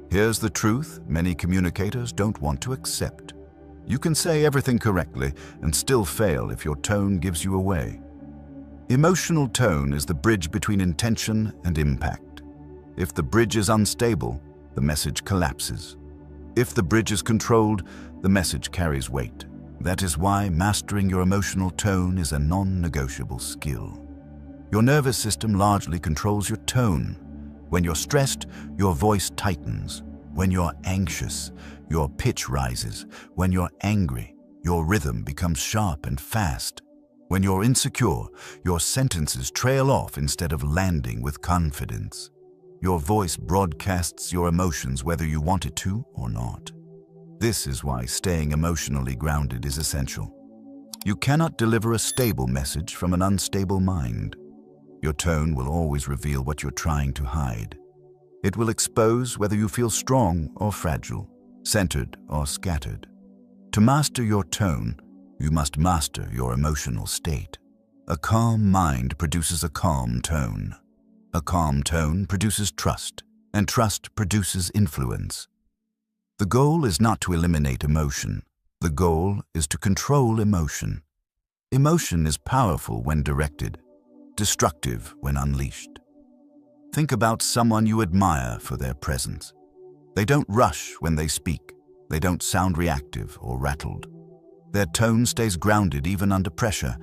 Here's the truth many communicators don't want to accept. You can say everything correctly and still fail if your tone gives you away. Emotional tone is the bridge between intention and impact. If the bridge is unstable, the message collapses. If the bridge is controlled, the message carries weight. That is why mastering your emotional tone is a non-negotiable skill. Your nervous system largely controls your tone. When you're stressed, your voice tightens. When you're anxious, your pitch rises. When you're angry, your rhythm becomes sharp and fast. When you're insecure, your sentences trail off instead of landing with confidence. Your voice broadcasts your emotions whether you want it to or not. This is why staying emotionally grounded is essential. You cannot deliver a stable message from an unstable mind. Your tone will always reveal what you're trying to hide. It will expose whether you feel strong or fragile, centered or scattered. To master your tone, you must master your emotional state. A calm mind produces a calm tone. A calm tone produces trust, and trust produces influence. The goal is not to eliminate emotion. The goal is to control emotion. Emotion is powerful when directed, destructive when unleashed. Think about someone you admire for their presence. They don't rush when they speak. They don't sound reactive or rattled. Their tone stays grounded even under pressure.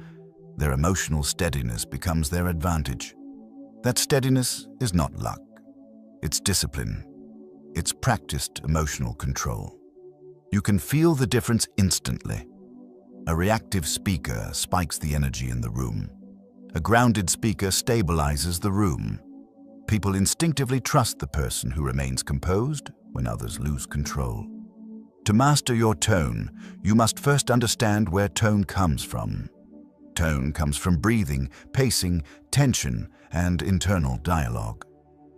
Their emotional steadiness becomes their advantage. That steadiness is not luck. It's discipline. It's practiced emotional control. You can feel the difference instantly. A reactive speaker spikes the energy in the room. A grounded speaker stabilizes the room. People instinctively trust the person who remains composed when others lose control. To master your tone, you must first understand where tone comes from. Tone comes from breathing, pacing, tension, and internal dialogue.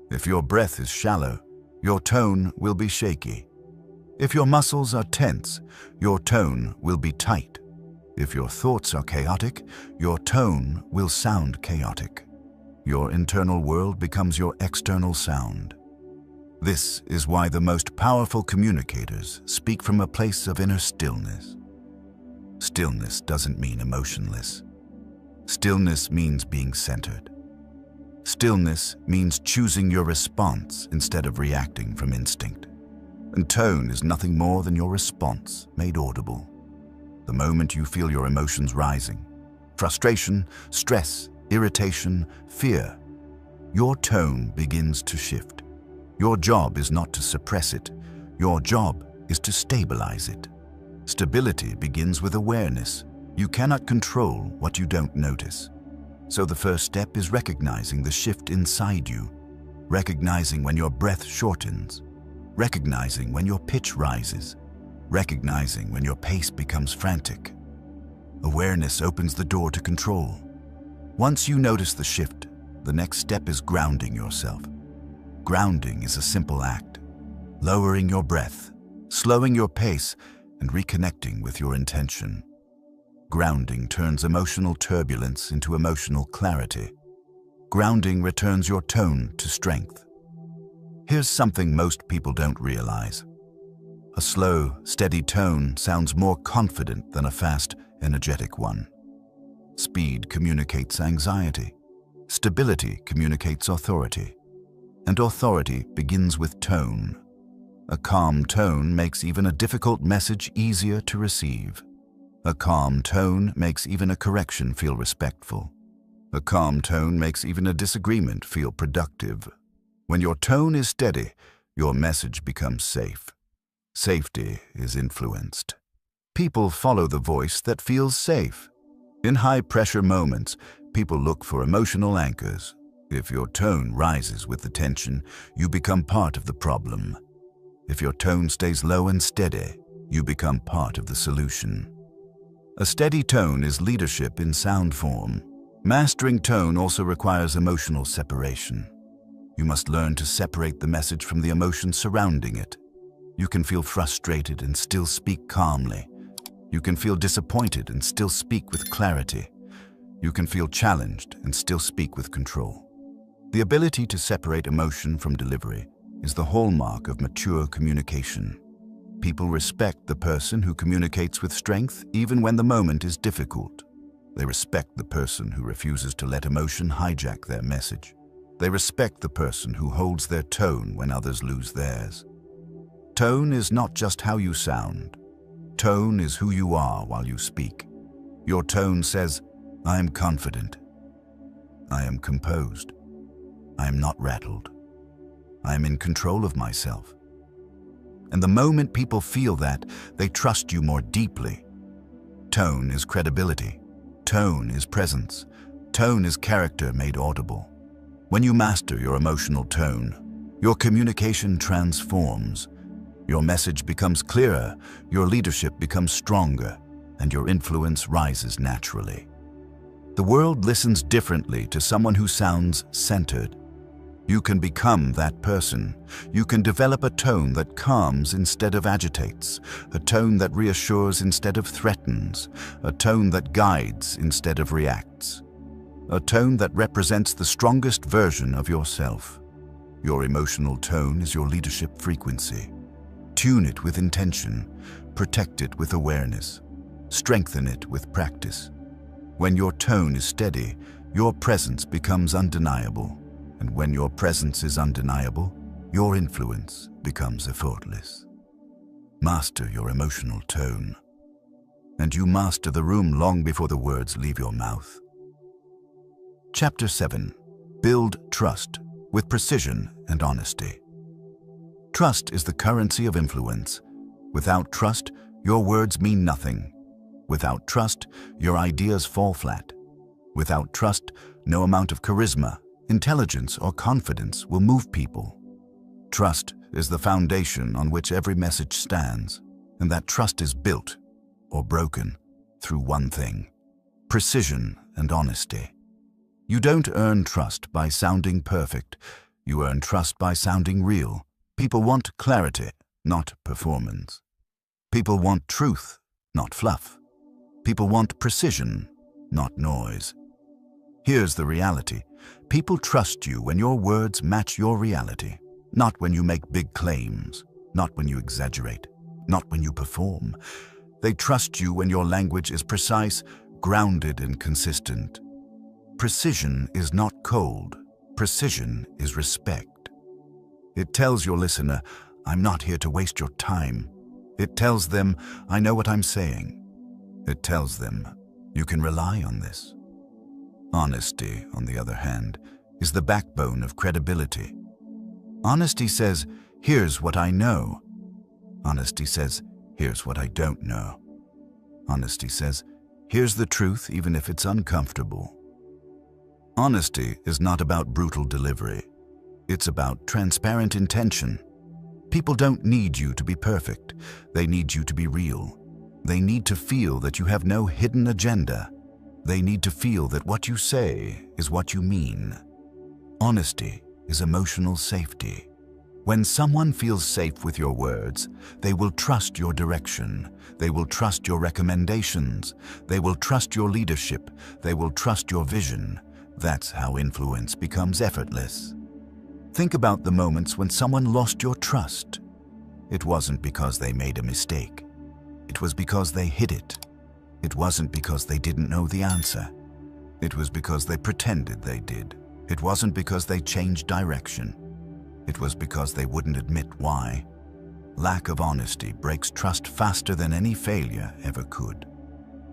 If your breath is shallow, your tone will be shaky. If your muscles are tense, your tone will be tight. If your thoughts are chaotic, your tone will sound chaotic. Your internal world becomes your external sound. This is why the most powerful communicators speak from a place of inner stillness. Stillness doesn't mean emotionless. Stillness means being centered. Stillness means choosing your response instead of reacting from instinct. And tone is nothing more than your response made audible. The moment you feel your emotions rising, frustration, stress, irritation, fear, your tone begins to shift. Your job is not to suppress it. Your job is to stabilize it. Stability begins with awareness. You cannot control what you don't notice. So the first step is recognizing the shift inside you, recognizing when your breath shortens, recognizing when your pitch rises, recognizing when your pace becomes frantic. Awareness opens the door to control. Once you notice the shift, the next step is grounding yourself. Grounding is a simple act, lowering your breath, slowing your pace, and reconnecting with your intention. Grounding turns emotional turbulence into emotional clarity. Grounding returns your tone to strength. Here's something most people don't realize. A slow, steady tone sounds more confident than a fast, energetic one. Speed communicates anxiety. Stability communicates authority. And authority begins with tone. A calm tone makes even a difficult message easier to receive. A calm tone makes even a correction feel respectful. A calm tone makes even a disagreement feel productive. When your tone is steady, your message becomes safe. Safety is influenced. People follow the voice that feels safe. In high-pressure moments, people look for emotional anchors. If your tone rises with the tension, you become part of the problem. If your tone stays low and steady, you become part of the solution. A steady tone is leadership in sound form. Mastering tone also requires emotional separation. You must learn to separate the message from the emotions surrounding it. You can feel frustrated and still speak calmly. You can feel disappointed and still speak with clarity. You can feel challenged and still speak with control. The ability to separate emotion from delivery is the hallmark of mature communication. People respect the person who communicates with strength even when the moment is difficult. They respect the person who refuses to let emotion hijack their message. They respect the person who holds their tone when others lose theirs. Tone is not just how you sound. Tone is who you are while you speak. Your tone says, I am confident. I am composed. I am not rattled. I am in control of myself. And the moment people feel that, they trust you more deeply. Tone is credibility. Tone is presence. Tone is character made audible. When you master your emotional tone, your communication transforms. Your message becomes clearer, your leadership becomes stronger, and your influence rises naturally. The world listens differently to someone who sounds centered. You can become that person. You can develop a tone that calms instead of agitates, a tone that reassures instead of threatens, a tone that guides instead of reacts, a tone that represents the strongest version of yourself. Your emotional tone is your leadership frequency. Tune it with intention, protect it with awareness, strengthen it with practice. When your tone is steady, your presence becomes undeniable. And when your presence is undeniable, your influence becomes effortless. Master your emotional tone, and you master the room long before the words leave your mouth. Chapter 7. Build trust with precision and honesty. Trust is the currency of influence. Without trust, your words mean nothing. Without trust, your ideas fall flat. Without trust, no amount of charisma, intelligence, or confidence will move people. Trust is the foundation on which every message stands, and that trust is built or broken through one thing: precision and honesty. You don't earn trust by sounding perfect. You earn trust by sounding real. People want clarity, not performance. People want truth, not fluff. People want precision, not noise. Here's the reality. People trust you when your words match your reality, not when you make big claims, not when you exaggerate, not when you perform. They trust you when your language is precise, grounded, and consistent. Precision is not cold. Precision is respect. It tells your listener, I'm not here to waste your time. It tells them, I know what I'm saying. It tells them, you can rely on this. Honesty, on the other hand, is the backbone of credibility. Honesty says, here's what I know. Honesty says, here's what I don't know. Honesty says, here's the truth even if it's uncomfortable. Honesty is not about brutal delivery. It's about transparent intention. People don't need you to be perfect. They need you to be real. They need to feel that you have no hidden agenda. They need to feel that what you say is what you mean. Honesty is emotional safety. When someone feels safe with your words, they will trust your direction. They will trust your recommendations. They will trust your leadership. They will trust your vision. That's how influence becomes effortless. Think about the moments when someone lost your trust. It wasn't because they made a mistake. It was because they hid it. It wasn't because they didn't know the answer. It was because they pretended they did. It wasn't because they changed direction. It was because they wouldn't admit why. Lack of honesty breaks trust faster than any failure ever could.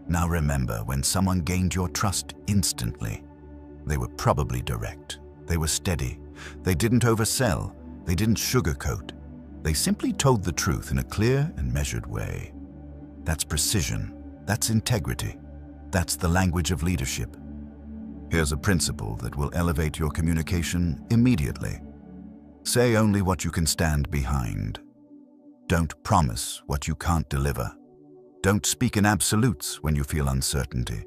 Now remember, when someone gained your trust instantly, they were probably direct. They were steady. They didn't oversell. They didn't sugarcoat. They simply told the truth in a clear and measured way. That's precision. That's integrity. That's the language of leadership. Here's a principle that will elevate your communication immediately. Say only what you can stand behind. Don't promise what you can't deliver. Don't speak in absolutes when you feel uncertainty.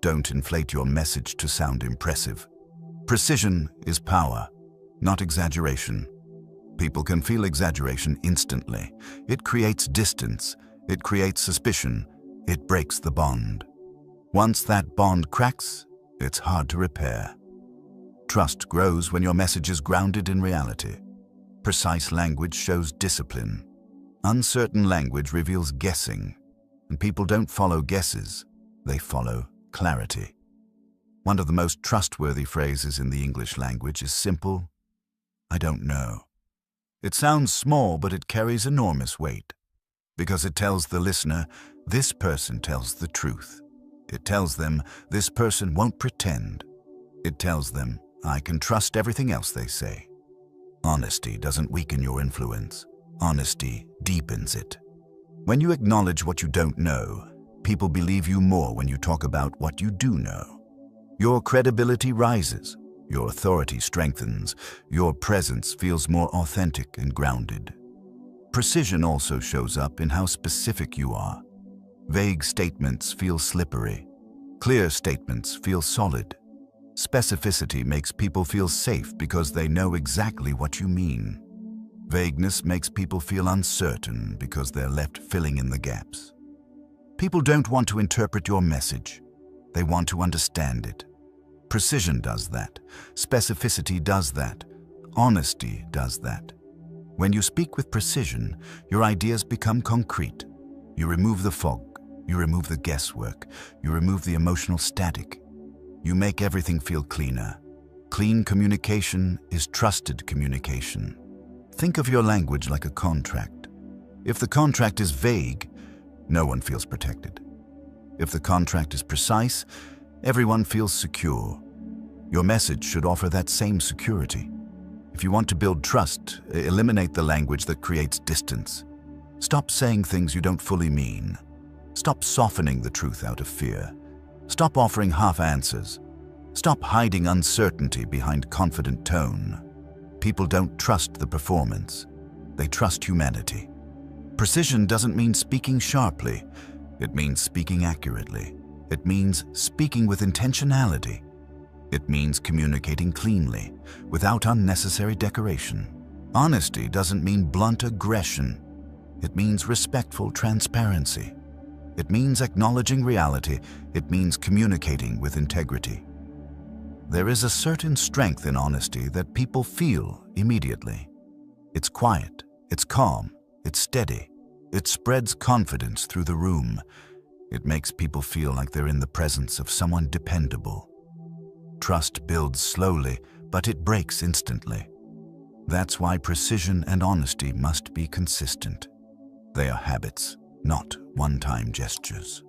Don't inflate your message to sound impressive. Precision is power, not exaggeration. People can feel exaggeration instantly. It creates distance. It creates suspicion. It breaks the bond. Once that bond cracks, it's hard to repair. Trust grows when your message is grounded in reality. Precise language shows discipline. Uncertain language reveals guessing, and people don't follow guesses, they follow clarity. One of the most trustworthy phrases in the English language is simple, I don't know. It sounds small, but it carries enormous weight, because it tells the listener, this person tells the truth. It tells them, this person won't pretend. It tells them, I can trust everything else they say. Honesty doesn't weaken your influence. Honesty deepens it. When you acknowledge what you don't know, people believe you more when you talk about what you do know. Your credibility rises. Your authority strengthens. Your presence feels more authentic and grounded. Precision also shows up in how specific you are. Vague statements feel slippery. Clear statements feel solid. Specificity makes people feel safe because they know exactly what you mean. Vagueness makes people feel uncertain because they're left filling in the gaps. People don't want to interpret your message. They want to understand it. Precision does that. Specificity does that. Honesty does that. When you speak with precision, your ideas become concrete. You remove the fog. You remove the guesswork. You remove the emotional static. You make everything feel cleaner. Clean communication is trusted communication. Think of your language like a contract. If the contract is vague, no one feels protected. If the contract is precise, everyone feels secure. Your message should offer that same security. If you want to build trust, eliminate the language that creates distance. Stop saying things you don't fully mean. Stop softening the truth out of fear. Stop offering half answers. Stop hiding uncertainty behind confident tone. People don't trust the performance. They trust humanity. Precision doesn't mean speaking sharply. It means speaking accurately. It means speaking with intentionality. It means communicating cleanly, without unnecessary decoration. Honesty doesn't mean blunt aggression. It means respectful transparency. It means acknowledging reality. It means communicating with integrity. There is a certain strength in honesty that people feel immediately. It's quiet, it's calm, it's steady. It spreads confidence through the room. It makes people feel like they're in the presence of someone dependable. Trust builds slowly, but it breaks instantly. That's why precision and honesty must be consistent. They are habits, not one-time gestures.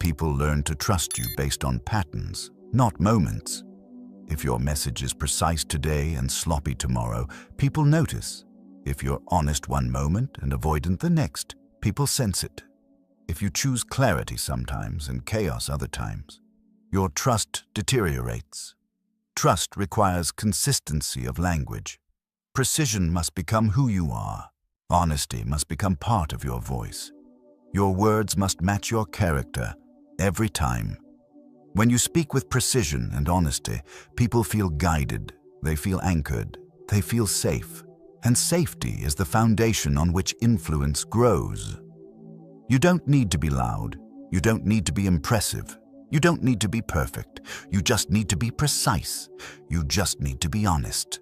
People learn to trust you based on patterns, not moments. If your message is precise today and sloppy tomorrow, people notice. If you're honest one moment and avoidant the next, people sense it. If you choose clarity sometimes and chaos other times, your trust deteriorates. Trust requires consistency of language. Precision must become who you are. Honesty must become part of your voice. Your words must match your character every time. When you speak with precision and honesty, people feel guided, they feel anchored, they feel safe. And safety is the foundation on which influence grows. You don't need to be loud. You don't need to be impressive. You don't need to be perfect. You just need to be precise. You just need to be honest.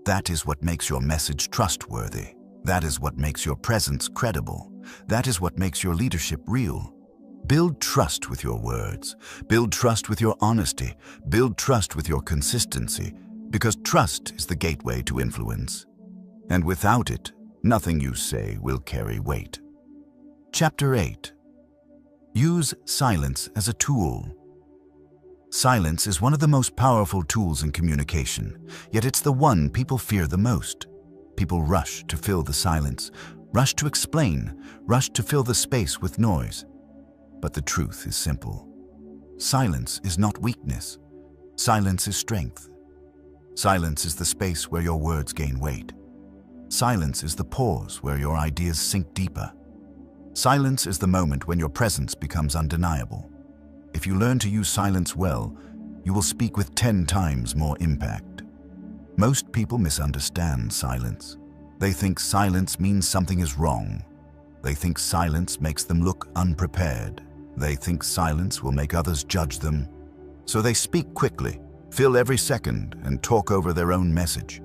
That is what makes your message trustworthy. That is what makes your presence credible. That is what makes your leadership real. Build trust with your words. Build trust with your honesty. Build trust with your consistency, because trust is the gateway to influence. And without it, nothing you say will carry weight. Chapter 8. Use silence as a tool. Silence is one of the most powerful tools in communication, yet it's the one people fear the most. People rush to fill the silence, rush to explain, rush to fill the space with noise. But the truth is simple. Silence is not weakness. Silence is strength. Silence is the space where your words gain weight. Silence is the pause where your ideas sink deeper. Silence is the moment when your presence becomes undeniable. If you learn to use silence well, you will speak with 10 times more impact. Most people misunderstand silence. They think silence means something is wrong. They think silence makes them look unprepared. They think silence will make others judge them. So they speak quickly, fill every second, and talk over their own message.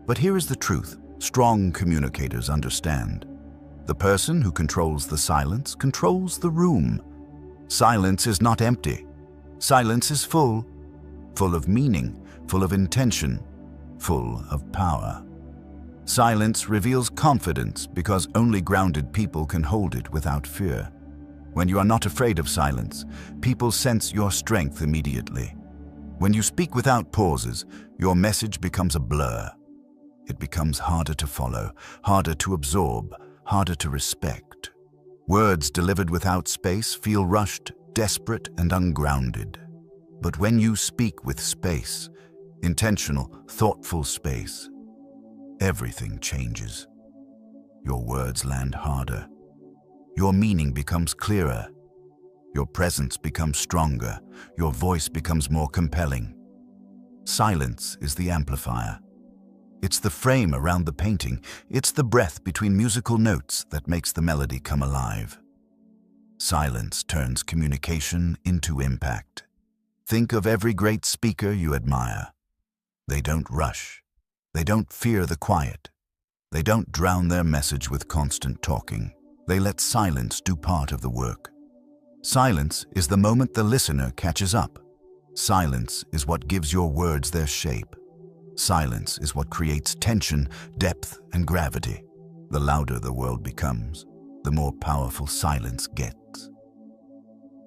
But here is the truth. Strong communicators understand. The person who controls the silence controls the room. Silence is not empty. Silence is full of meaning, full of intention, full of power. Silence reveals confidence because only grounded people can hold it without fear. When you are not afraid of silence, people sense your strength immediately. When you speak without pauses, your message becomes a blur. It becomes harder to follow, harder to absorb, harder to respect. Words delivered without space feel rushed, desperate, and ungrounded. But when you speak with space, intentional, thoughtful space, everything changes. Your words land harder. Your meaning becomes clearer. Your presence becomes stronger. Your voice becomes more compelling. Silence is the amplifier. It's the frame around the painting. It's the breath between musical notes that makes the melody come alive. Silence turns communication into impact. Think of every great speaker you admire. They don't rush. They don't fear the quiet. They don't drown their message with constant talking. They let silence do part of the work. Silence is the moment the listener catches up. Silence is what gives your words their shape. Silence is what creates tension, depth, and gravity. The louder the world becomes, the more powerful silence gets.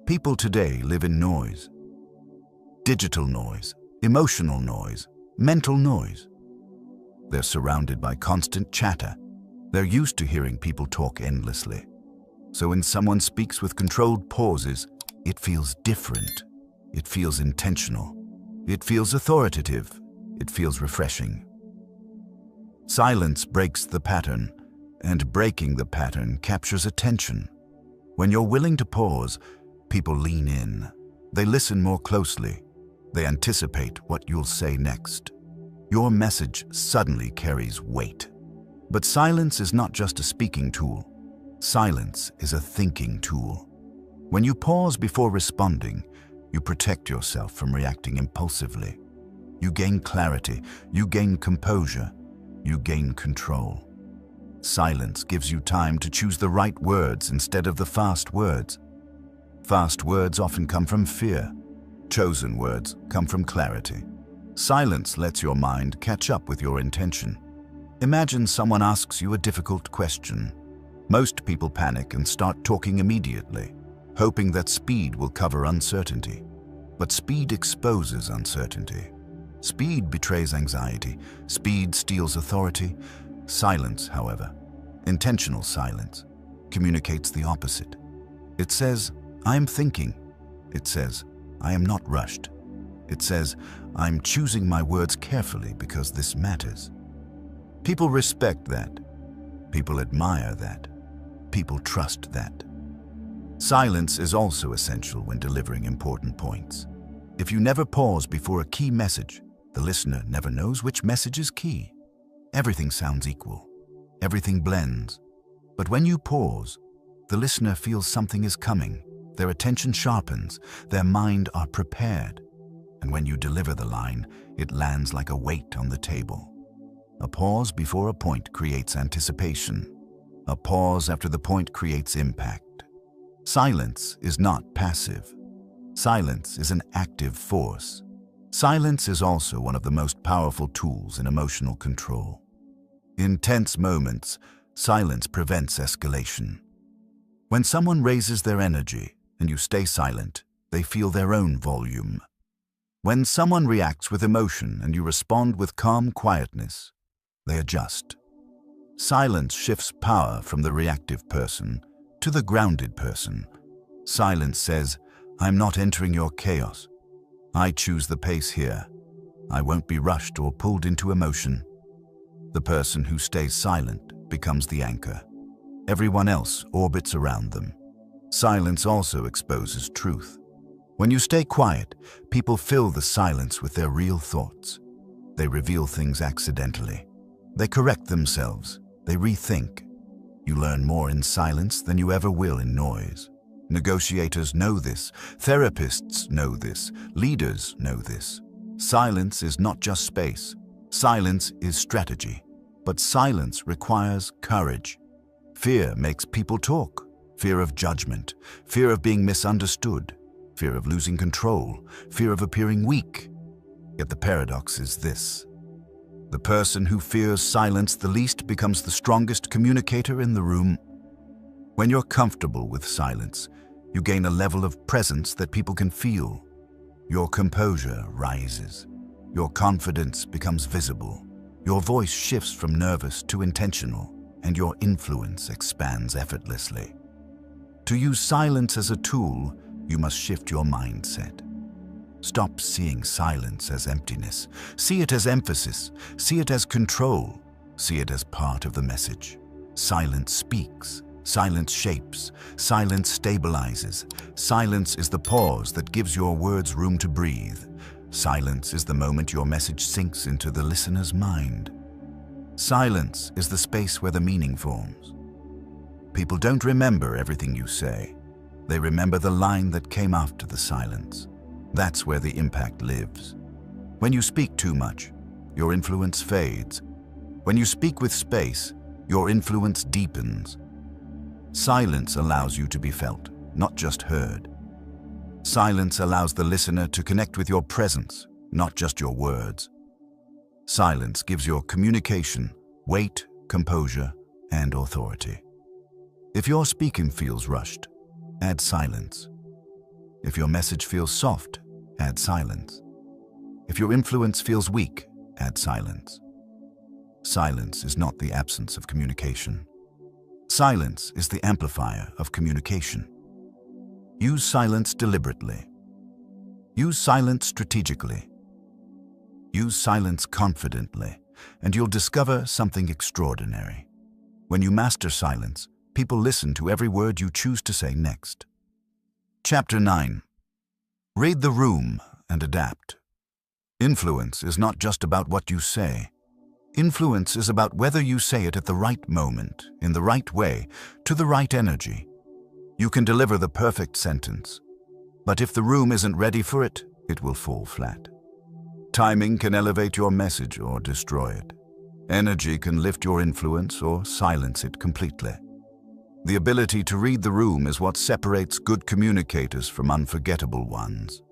People today live in noise. Digital noise, emotional noise, mental noise. They're surrounded by constant chatter. They're used to hearing people talk endlessly. So when someone speaks with controlled pauses, it feels different. It feels intentional. It feels authoritative. It feels refreshing. Silence breaks the pattern, and breaking the pattern captures attention. When you're willing to pause, people lean in. They listen more closely. They anticipate what you'll say next. Your message suddenly carries weight. But silence is not just a speaking tool. Silence is a thinking tool. When you pause before responding, you protect yourself from reacting impulsively. You gain clarity, you gain composure, you gain control. Silence gives you time to choose the right words instead of the fast words. Fast words often come from fear. Chosen words come from clarity. Silence lets your mind catch up with your intention. Imagine someone asks you a difficult question. Most people panic and start talking immediately, hoping that speed will cover uncertainty. But speed exposes uncertainty. Speed betrays anxiety. Speed steals authority. Silence, however, intentional silence, communicates the opposite. It says, I am thinking. It says, I am not rushed. It says, I'm choosing my words carefully because this matters. People respect that. People admire that. People trust that. Silence is also essential when delivering important points. If you never pause before a key message, the listener never knows which message is key. Everything sounds equal. Everything blends. But when you pause, the listener feels something is coming. Their attention sharpens. Their mind are prepared. And when you deliver the line, it lands like a weight on the table. A pause before a point creates anticipation. A pause after the point creates impact. Silence is not passive. Silence is an active force. Silence is also one of the most powerful tools in emotional control. In tense moments, silence prevents escalation. When someone raises their energy and you stay silent, they feel their own volume. When someone reacts with emotion and you respond with calm quietness, they adjust. Silence shifts power from the reactive person to the grounded person. Silence says, I'm not entering your chaos. I choose the pace here. I won't be rushed or pulled into emotion. The person who stays silent becomes the anchor. Everyone else orbits around them. Silence also exposes truth. When you stay quiet, people fill the silence with their real thoughts. They reveal things accidentally. They correct themselves. They rethink. You learn more in silence than you ever will in noise. Negotiators know this. Therapists know this. Leaders know this. Silence is not just space. Silence is strategy. But silence requires courage. Fear makes people talk. Fear of judgment. Fear of being misunderstood. Fear of losing control. Fear of appearing weak. Yet the paradox is this. The person who fears silence the least becomes the strongest communicator in the room. When you're comfortable with silence, you gain a level of presence that people can feel. Your composure rises. Your confidence becomes visible. Your voice shifts from nervous to intentional, and your influence expands effortlessly. To use silence as a tool, you must shift your mindset. Stop seeing silence as emptiness. See it as emphasis. See it as control. See it as part of the message. Silence speaks. Silence shapes. Silence stabilizes. Silence is the pause that gives your words room to breathe. Silence is the moment your message sinks into the listener's mind. Silence is the space where the meaning forms. People don't remember everything you say. They remember the line that came after the silence. That's where the impact lives. When you speak too much, your influence fades. When you speak with space, your influence deepens. Silence allows you to be felt, not just heard. Silence allows the listener to connect with your presence, not just your words. Silence gives your communication weight, composure, and authority. If your speaking feels rushed, add silence. If your message feels soft, add silence. If your influence feels weak, add silence. Silence is not the absence of communication. Silence is the amplifier of communication. Use silence deliberately. Use silence strategically. Use silence confidently, and you'll discover something extraordinary. When you master silence, people listen to every word you choose to say next. Chapter 9. Read the room and adapt. Influence is not just about what you say. Influence is about whether you say it at the right moment, in the right way, to the right energy. You can deliver the perfect sentence, but if the room isn't ready for it, it will fall flat. Timing can elevate your message or destroy it. Energy can lift your influence or silence it completely. The ability to read the room is what separates good communicators from unforgettable ones.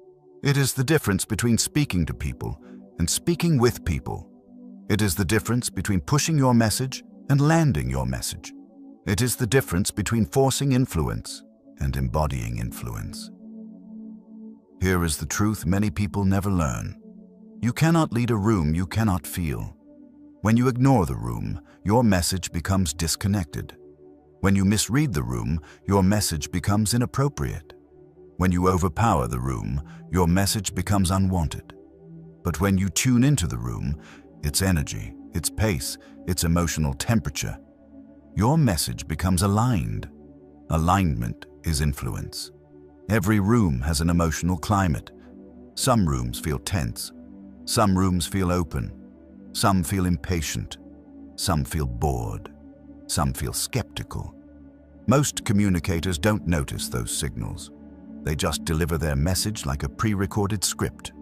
It is the difference between speaking to people and speaking with people. It is the difference between pushing your message and landing your message. It is the difference between forcing influence and embodying influence. Here is the truth many people never learn. You cannot lead a room you cannot feel. When you ignore the room, your message becomes disconnected. When you misread the room, your message becomes inappropriate. When you overpower the room, your message becomes unwanted. But when you tune into the room, its energy, its pace, its emotional temperature, your message becomes aligned. Alignment is influence. Every room has an emotional climate. Some rooms feel tense. Some rooms feel open. Some feel impatient. Some feel bored. Some feel skeptical. Most communicators don't notice those signals. They just deliver their message like a pre-recorded script.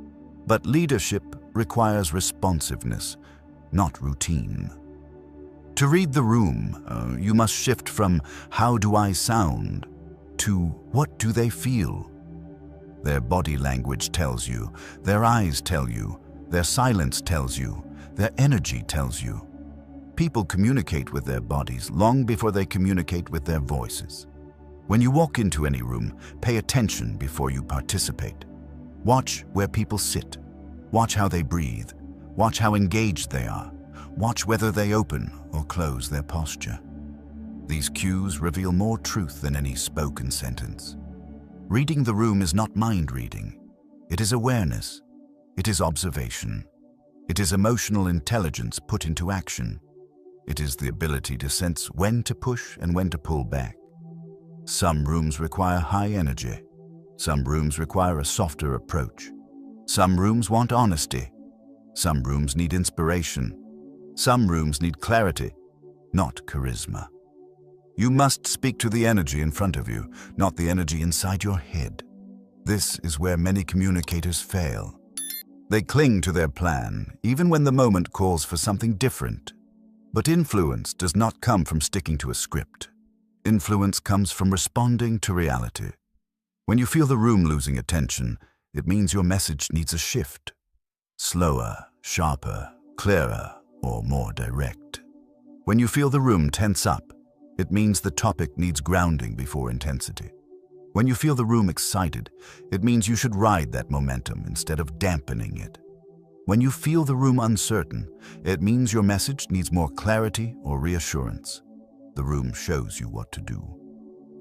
But leadership requires responsiveness, not routine. To read the room, you must shift from "how do I sound" to "what do they feel?" Their body language tells you, their eyes tell you, their silence tells you, their energy tells you. People communicate with their bodies long before they communicate with their voices. When you walk into any room, pay attention before you participate. Watch where people sit. Watch how they breathe. Watch how engaged they are. Watch whether they open or close their posture. These cues reveal more truth than any spoken sentence. Reading the room is not mind reading. It is awareness. It is observation. It is emotional intelligence put into action. It is the ability to sense when to push and when to pull back. Some rooms require high energy. Some rooms require a softer approach. Some rooms want honesty. Some rooms need inspiration. Some rooms need clarity, not charisma. You must speak to the energy in front of you, not the energy inside your head. This is where many communicators fail. They cling to their plan, even when the moment calls for something different. But influence does not come from sticking to a script. Influence comes from responding to reality. When you feel the room losing attention, it means your message needs a shift. Slower, sharper, clearer, or more direct. When you feel the room tense up, it means the topic needs grounding before intensity. When you feel the room excited, it means you should ride that momentum instead of dampening it. When you feel the room uncertain, it means your message needs more clarity or reassurance. The room shows you what to do,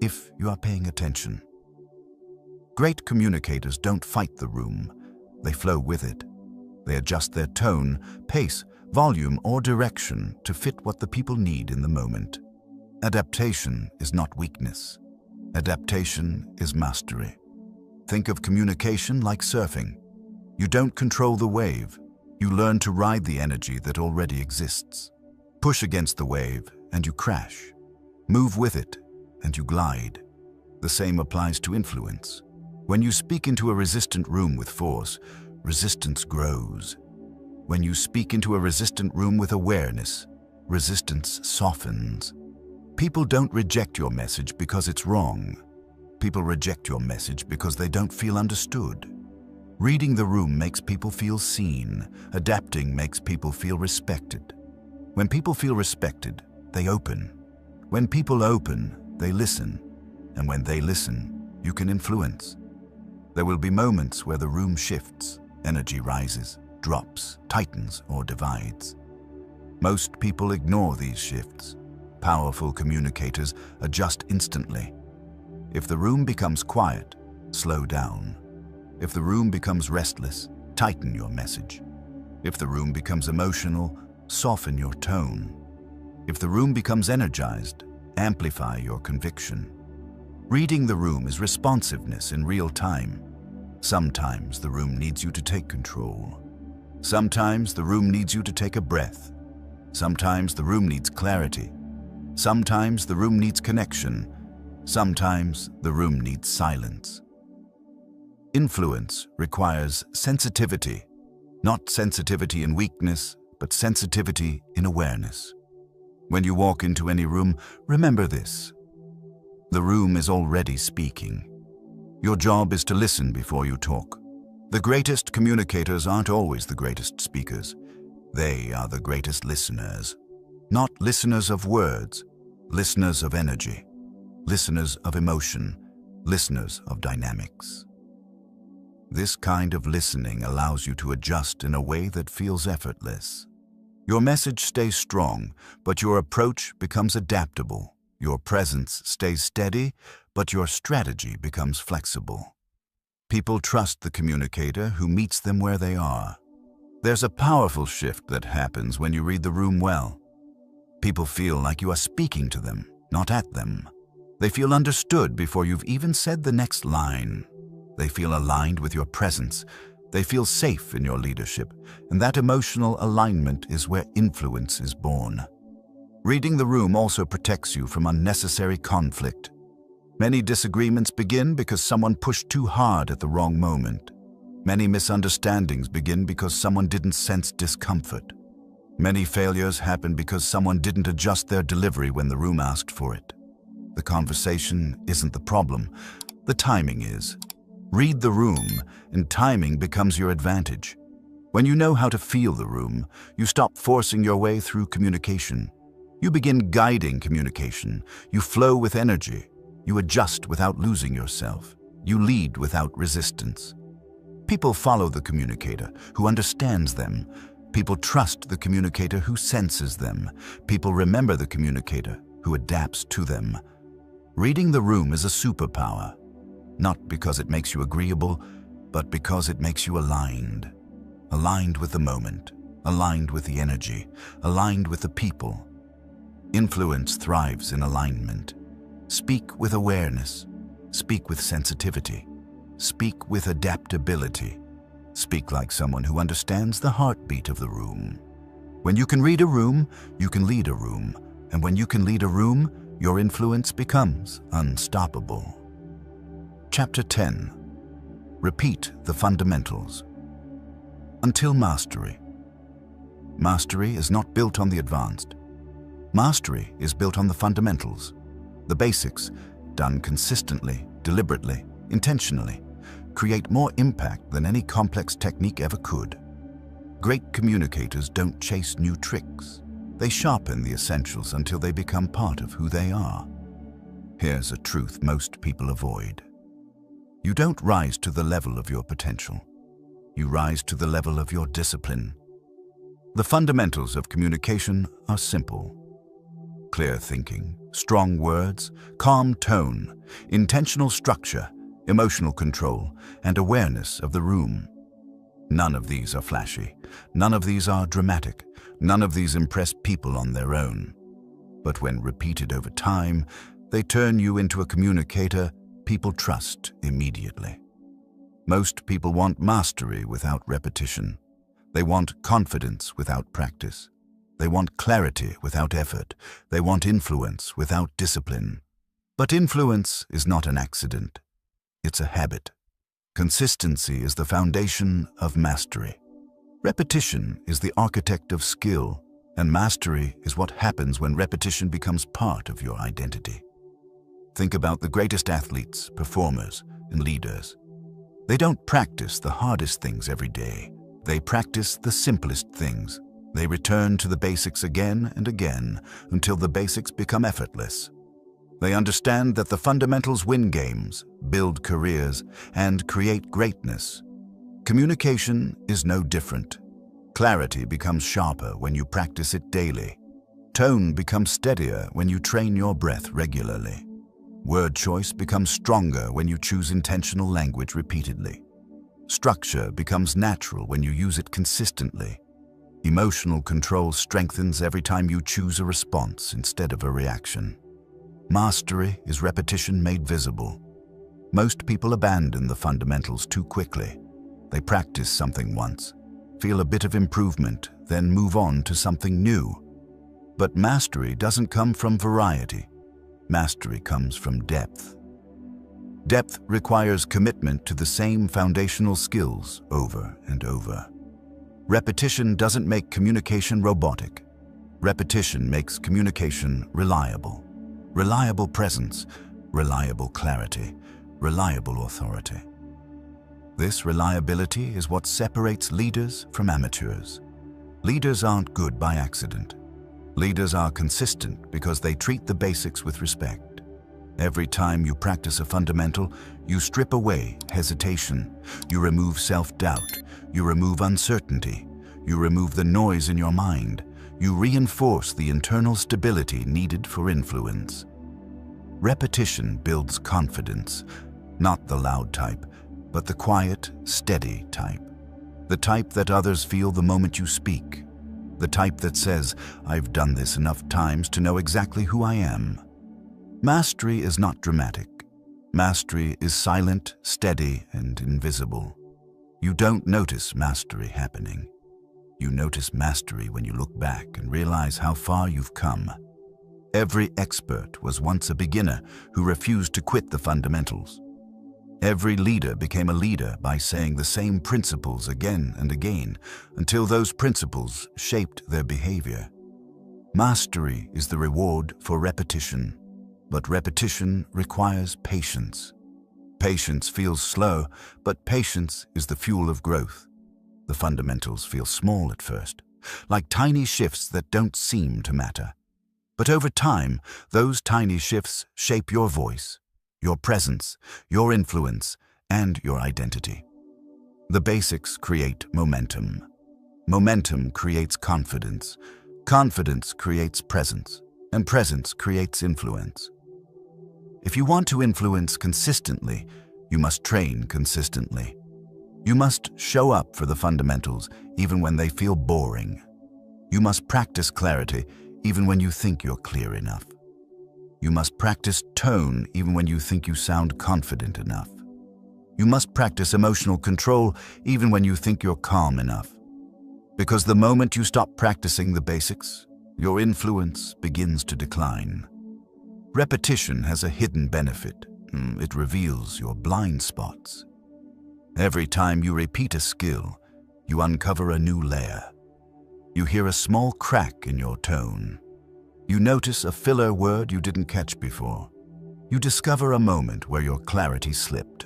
if you are paying attention. Great communicators don't fight the room, they flow with it. They adjust their tone, pace, volume, or direction to fit what the people need in the moment. Adaptation is not weakness. Adaptation is mastery. Think of communication like surfing. You don't control the wave. You learn to ride the energy that already exists. Push against the wave and you crash. Move with it and you glide. The same applies to influence. When you speak into a resistant room with force, resistance grows. When you speak into a resistant room with awareness, resistance softens. People don't reject your message because it's wrong. People reject your message because they don't feel understood. Reading the room makes people feel seen. Adapting makes people feel respected. When people feel respected, they open. When people open, they listen. And when they listen, you can influence. There will be moments where the room shifts, energy rises, drops, tightens, or divides. Most people ignore these shifts. Powerful communicators adjust instantly. If the room becomes quiet, slow down. If the room becomes restless, tighten your message. If the room becomes emotional, soften your tone. If the room becomes energized, amplify your conviction. Reading the room is responsiveness in real time. Sometimes the room needs you to take control. Sometimes the room needs you to take a breath. Sometimes the room needs clarity. Sometimes the room needs connection. Sometimes the room needs silence. Influence requires sensitivity, not sensitivity in weakness, but sensitivity in awareness. When you walk into any room, remember this. The room is already speaking. Your job is to listen before you talk. The greatest communicators aren't always the greatest speakers. They are the greatest listeners. Not listeners of words, listeners of energy, listeners of emotion, listeners of dynamics. This kind of listening allows you to adjust in a way that feels effortless. Your message stays strong, but your approach becomes adaptable. Your presence stays steady, but your strategy becomes flexible. People trust the communicator who meets them where they are. There's a powerful shift that happens when you read the room well. People feel like you are speaking to them, not at them. They feel understood before you've even said the next line. They feel aligned with your presence. They feel safe in your leadership, and that emotional alignment is where influence is born. Reading the room also protects you from unnecessary conflict. Many disagreements begin because someone pushed too hard at the wrong moment. Many misunderstandings begin because someone didn't sense discomfort. Many failures happen because someone didn't adjust their delivery when the room asked for it. The conversation isn't the problem, the timing is. Read the room, and timing becomes your advantage. When you know how to feel the room, you stop forcing your way through communication. You begin guiding communication. You flow with energy. You adjust without losing yourself. You lead without resistance. People follow the communicator who understands them. People trust the communicator who senses them. People remember the communicator who adapts to them. Reading the room is a superpower. Not because it makes you agreeable, but because it makes you aligned. Aligned with the moment, aligned with the energy, aligned with the people. Influence thrives in alignment. Speak with awareness. Speak with sensitivity. Speak with adaptability. Speak like someone who understands the heartbeat of the room. When you can read a room, you can lead a room. And when you can lead a room, your influence becomes unstoppable. Chapter 10. Repeat the fundamentals. Until mastery. Mastery is not built on the advanced. Mastery is built on the fundamentals. The basics, done consistently, deliberately, intentionally, create more impact than any complex technique ever could. Great communicators don't chase new tricks. They sharpen the essentials until they become part of who they are. Here's a truth most people avoid. You don't rise to the level of your potential. You rise to the level of your discipline. The fundamentals of communication are simple. Clear thinking, strong words, calm tone, intentional structure, emotional control, and awareness of the room. None of these are flashy. None of these are dramatic. None of these impress people on their own. But when repeated over time, they turn you into a communicator people trust immediately. Most people want mastery without repetition. They want confidence without practice. They want clarity without effort. They want influence without discipline. But influence is not an accident. It's a habit. Consistency is the foundation of mastery. Repetition is the architect of skill, and mastery is what happens when repetition becomes part of your identity. Think about the greatest athletes, performers, and leaders. They don't practice the hardest things every day. They practice the simplest things. They return to the basics again and again until the basics become effortless. They understand that the fundamentals win games, build careers, and create greatness. Communication is no different. Clarity becomes sharper when you practice it daily. Tone becomes steadier when you train your breath regularly. Word choice becomes stronger when you choose intentional language repeatedly. Structure becomes natural when you use it consistently. Emotional control strengthens every time you choose a response instead of a reaction. Mastery is repetition made visible. Most people abandon the fundamentals too quickly. They practice something once, feel a bit of improvement, then move on to something new. But mastery doesn't come from variety. Mastery comes from depth. Depth requires commitment to the same foundational skills over and over. Repetition doesn't make communication robotic. Repetition makes communication reliable. Reliable presence, reliable clarity, reliable authority. This reliability is what separates leaders from amateurs. Leaders aren't good by accident. Leaders are consistent because they treat the basics with respect. Every time you practice a fundamental, you strip away hesitation, you remove self-doubt, you remove uncertainty, you remove the noise in your mind, you reinforce the internal stability needed for influence. Repetition builds confidence, not the loud type, but the quiet, steady type. The type that others feel the moment you speak. The type that says, "I've done this enough times to know exactly who I am." Mastery is not dramatic. Mastery is silent, steady, and invisible. You don't notice mastery happening. You notice mastery when you look back and realize how far you've come. Every expert was once a beginner who refused to quit the fundamentals. Every leader became a leader by saying the same principles again and again until those principles shaped their behavior. Mastery is the reward for repetition, but repetition requires patience. Patience feels slow, but patience is the fuel of growth. The fundamentals feel small at first, like tiny shifts that don't seem to matter. But over time, those tiny shifts shape your voice, your presence, your influence, and your identity. The basics create momentum. Momentum creates confidence. Confidence creates presence, and presence creates influence. If you want to influence consistently, you must train consistently. You must show up for the fundamentals even when they feel boring. You must practice clarity even when you think you're clear enough. You must practice tone even when you think you sound confident enough. You must practice emotional control even when you think you're calm enough. Because the moment you stop practicing the basics, your influence begins to decline. Repetition has a hidden benefit. It reveals your blind spots. Every time you repeat a skill, you uncover a new layer. You hear a small crack in your tone. You notice a filler word you didn't catch before. You discover a moment where your clarity slipped.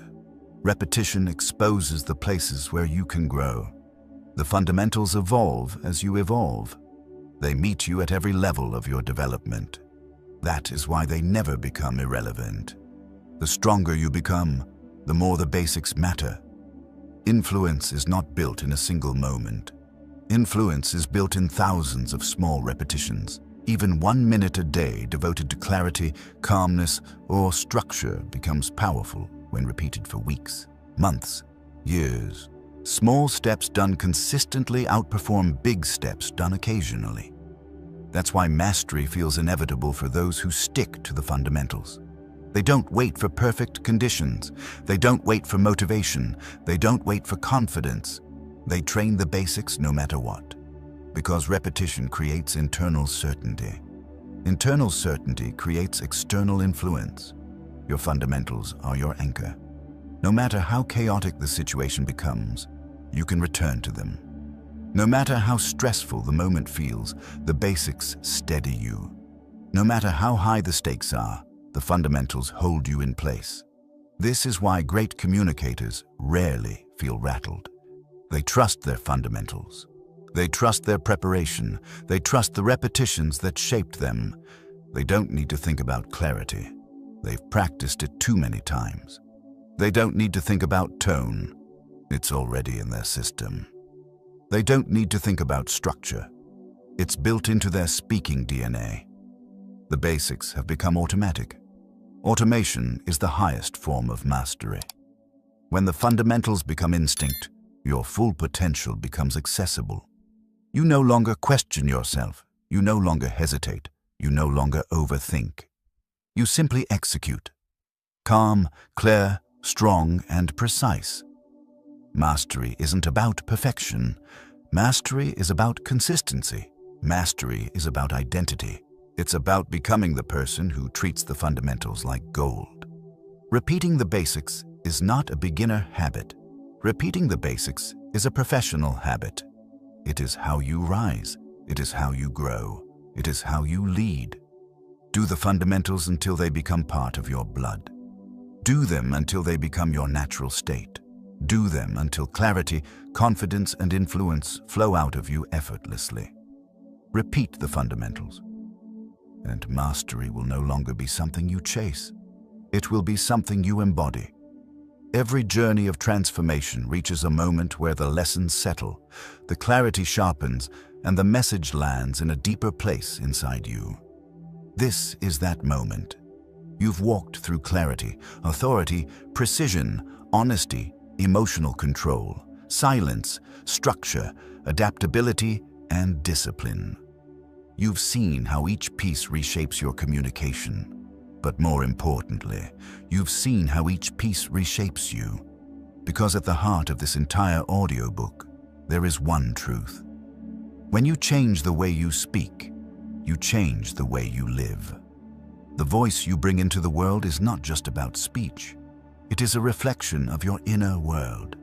Repetition exposes the places where you can grow. The fundamentals evolve as you evolve. They meet you at every level of your development. That is why they never become irrelevant. The stronger you become, the more the basics matter. Influence is not built in a single moment. Influence is built in thousands of small repetitions. Even 1 minute a day devoted to clarity, calmness, or structure becomes powerful when repeated for weeks, months, years. Small steps done consistently outperform big steps done occasionally. That's why mastery feels inevitable for those who stick to the fundamentals. They don't wait for perfect conditions. They don't wait for motivation. They don't wait for confidence. They train the basics no matter what. Because repetition creates internal certainty. Internal certainty creates external influence. Your fundamentals are your anchor. No matter how chaotic the situation becomes, you can return to them. No matter how stressful the moment feels, the basics steady you. No matter how high the stakes are, the fundamentals hold you in place. This is why great communicators rarely feel rattled. They trust their fundamentals. They trust their preparation. They trust the repetitions that shaped them. They don't need to think about clarity. They've practiced it too many times. They don't need to think about tone. It's already in their system. They don't need to think about structure. It's built into their speaking DNA. The basics have become automatic. Automation is the highest form of mastery. When the fundamentals become instinct, your full potential becomes accessible. You no longer question yourself. You no longer hesitate. You no longer overthink. You simply execute. Calm, clear, strong, and precise. Mastery isn't about perfection. Mastery is about consistency. Mastery is about identity. It's about becoming the person who treats the fundamentals like gold. Repeating the basics is not a beginner habit. Repeating the basics is a professional habit. It is how you rise. It is how you grow. It is how you lead. Do the fundamentals until they become part of your blood. Do them until they become your natural state. Do them until clarity, confidence, and influence flow out of you effortlessly. Repeat the fundamentals, and mastery will no longer be something you chase. It will be something you embody. Every journey of transformation reaches a moment where the lessons settle, the clarity sharpens, and the message lands in a deeper place inside you. This is that moment. You've walked through clarity, authority, precision, honesty, emotional control, silence, structure, adaptability, and discipline. You've seen how each piece reshapes your communication. But more importantly, you've seen how each piece reshapes you. Because at the heart of this entire audiobook, there is one truth. When you change the way you speak, you change the way you live. The voice you bring into the world is not just about speech. It is a reflection of your inner world.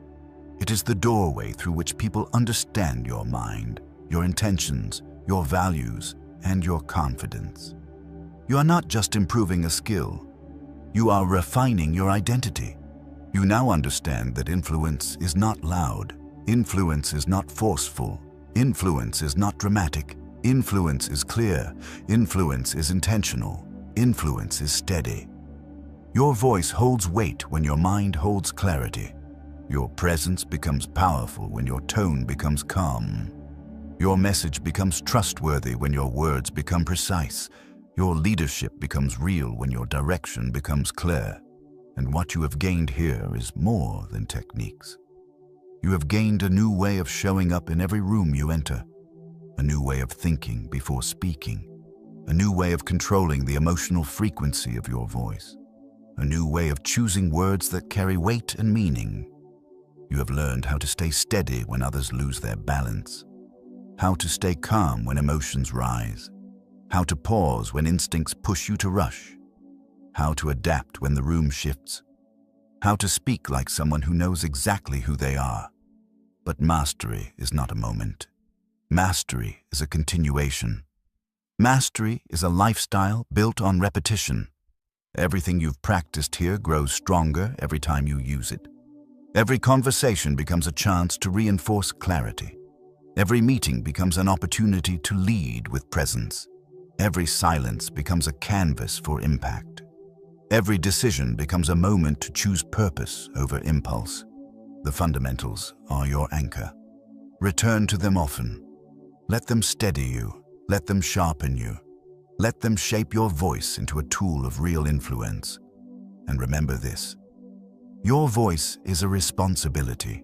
It is the doorway through which people understand your mind, your intentions, your values, and your confidence. You are not just improving a skill. You are refining your identity. You now understand that influence is not loud. Influence is not forceful. Influence is not dramatic. Influence is clear. Influence is intentional. Influence is steady. Your voice holds weight when your mind holds clarity. Your presence becomes powerful when your tone becomes calm. Your message becomes trustworthy when your words become precise. Your leadership becomes real when your direction becomes clear. And what you have gained here is more than techniques. You have gained a new way of showing up in every room you enter, a new way of thinking before speaking, a new way of controlling the emotional frequency of your voice, a new way of choosing words that carry weight and meaning. You have learned how to stay steady when others lose their balance, how to stay calm when emotions rise, how to pause when instincts push you to rush, how to adapt when the room shifts, how to speak like someone who knows exactly who they are. But mastery is not a moment. Mastery is a continuation. Mastery is a lifestyle built on repetition. Everything you've practiced here grows stronger every time you use it. Every conversation becomes a chance to reinforce clarity. Every meeting becomes an opportunity to lead with presence. Every silence becomes a canvas for impact. Every decision becomes a moment to choose purpose over impulse. The fundamentals are your anchor. Return to them often. Let them steady you. Let them sharpen you. Let them shape your voice into a tool of real influence. And remember this: your voice is a responsibility,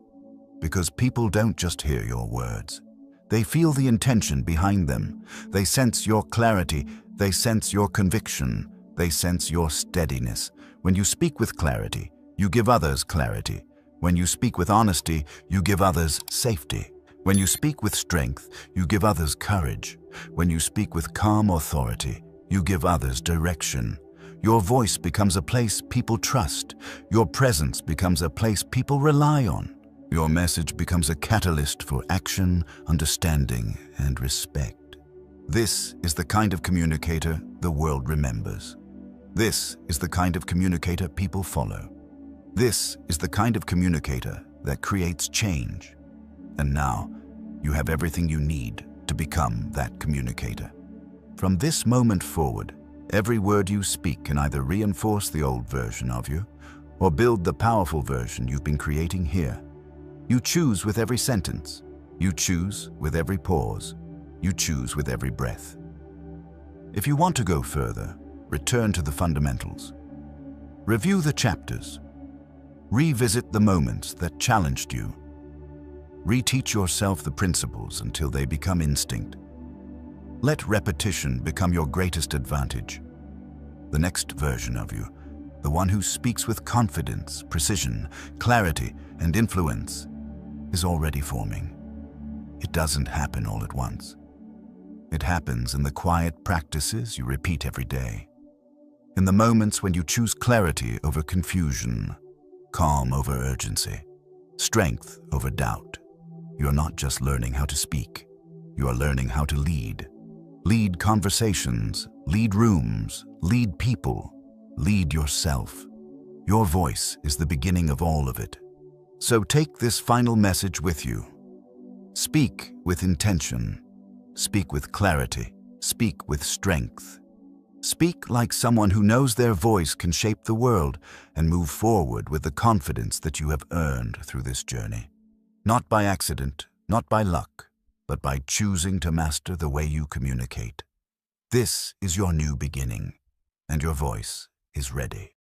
because people don't just hear your words. They feel the intention behind them. They sense your clarity. They sense your conviction. They sense your steadiness. When you speak with clarity, you give others clarity. When you speak with honesty, you give others safety. When you speak with strength, you give others courage. When you speak with calm authority, you give others direction. Your voice becomes a place people trust. Your presence becomes a place people rely on. Your message becomes a catalyst for action, understanding, and respect. This is the kind of communicator the world remembers. This is the kind of communicator people follow. This is the kind of communicator that creates change. And now, you have everything you need to become that communicator. From this moment forward, every word you speak can either reinforce the old version of you or build the powerful version you've been creating here. You choose with every sentence, You choose with every pause. You choose with every breath. If you want to go further, return to the fundamentals. Review the chapters. Revisit the moments that challenged you. Reteach yourself the principles until they become instinct. Let repetition become your greatest advantage. The next version of you, the one who speaks with confidence, precision, clarity, and influence, is already forming. It doesn't happen all at once. It happens in the quiet practices you repeat every day. In the moments when you choose clarity over confusion, calm over urgency, strength over doubt. You're not just learning how to speak. You are learning how to lead. Lead conversations, lead rooms, lead people, lead yourself. Your voice is the beginning of all of it. So take this final message with you. Speak with intention. Speak with clarity. Speak with strength. Speak like someone who knows their voice can shape the world and move forward with the confidence that you have earned through this journey. Not by accident, not by luck, but by choosing to master the way you communicate. This is your new beginning, and your voice is ready.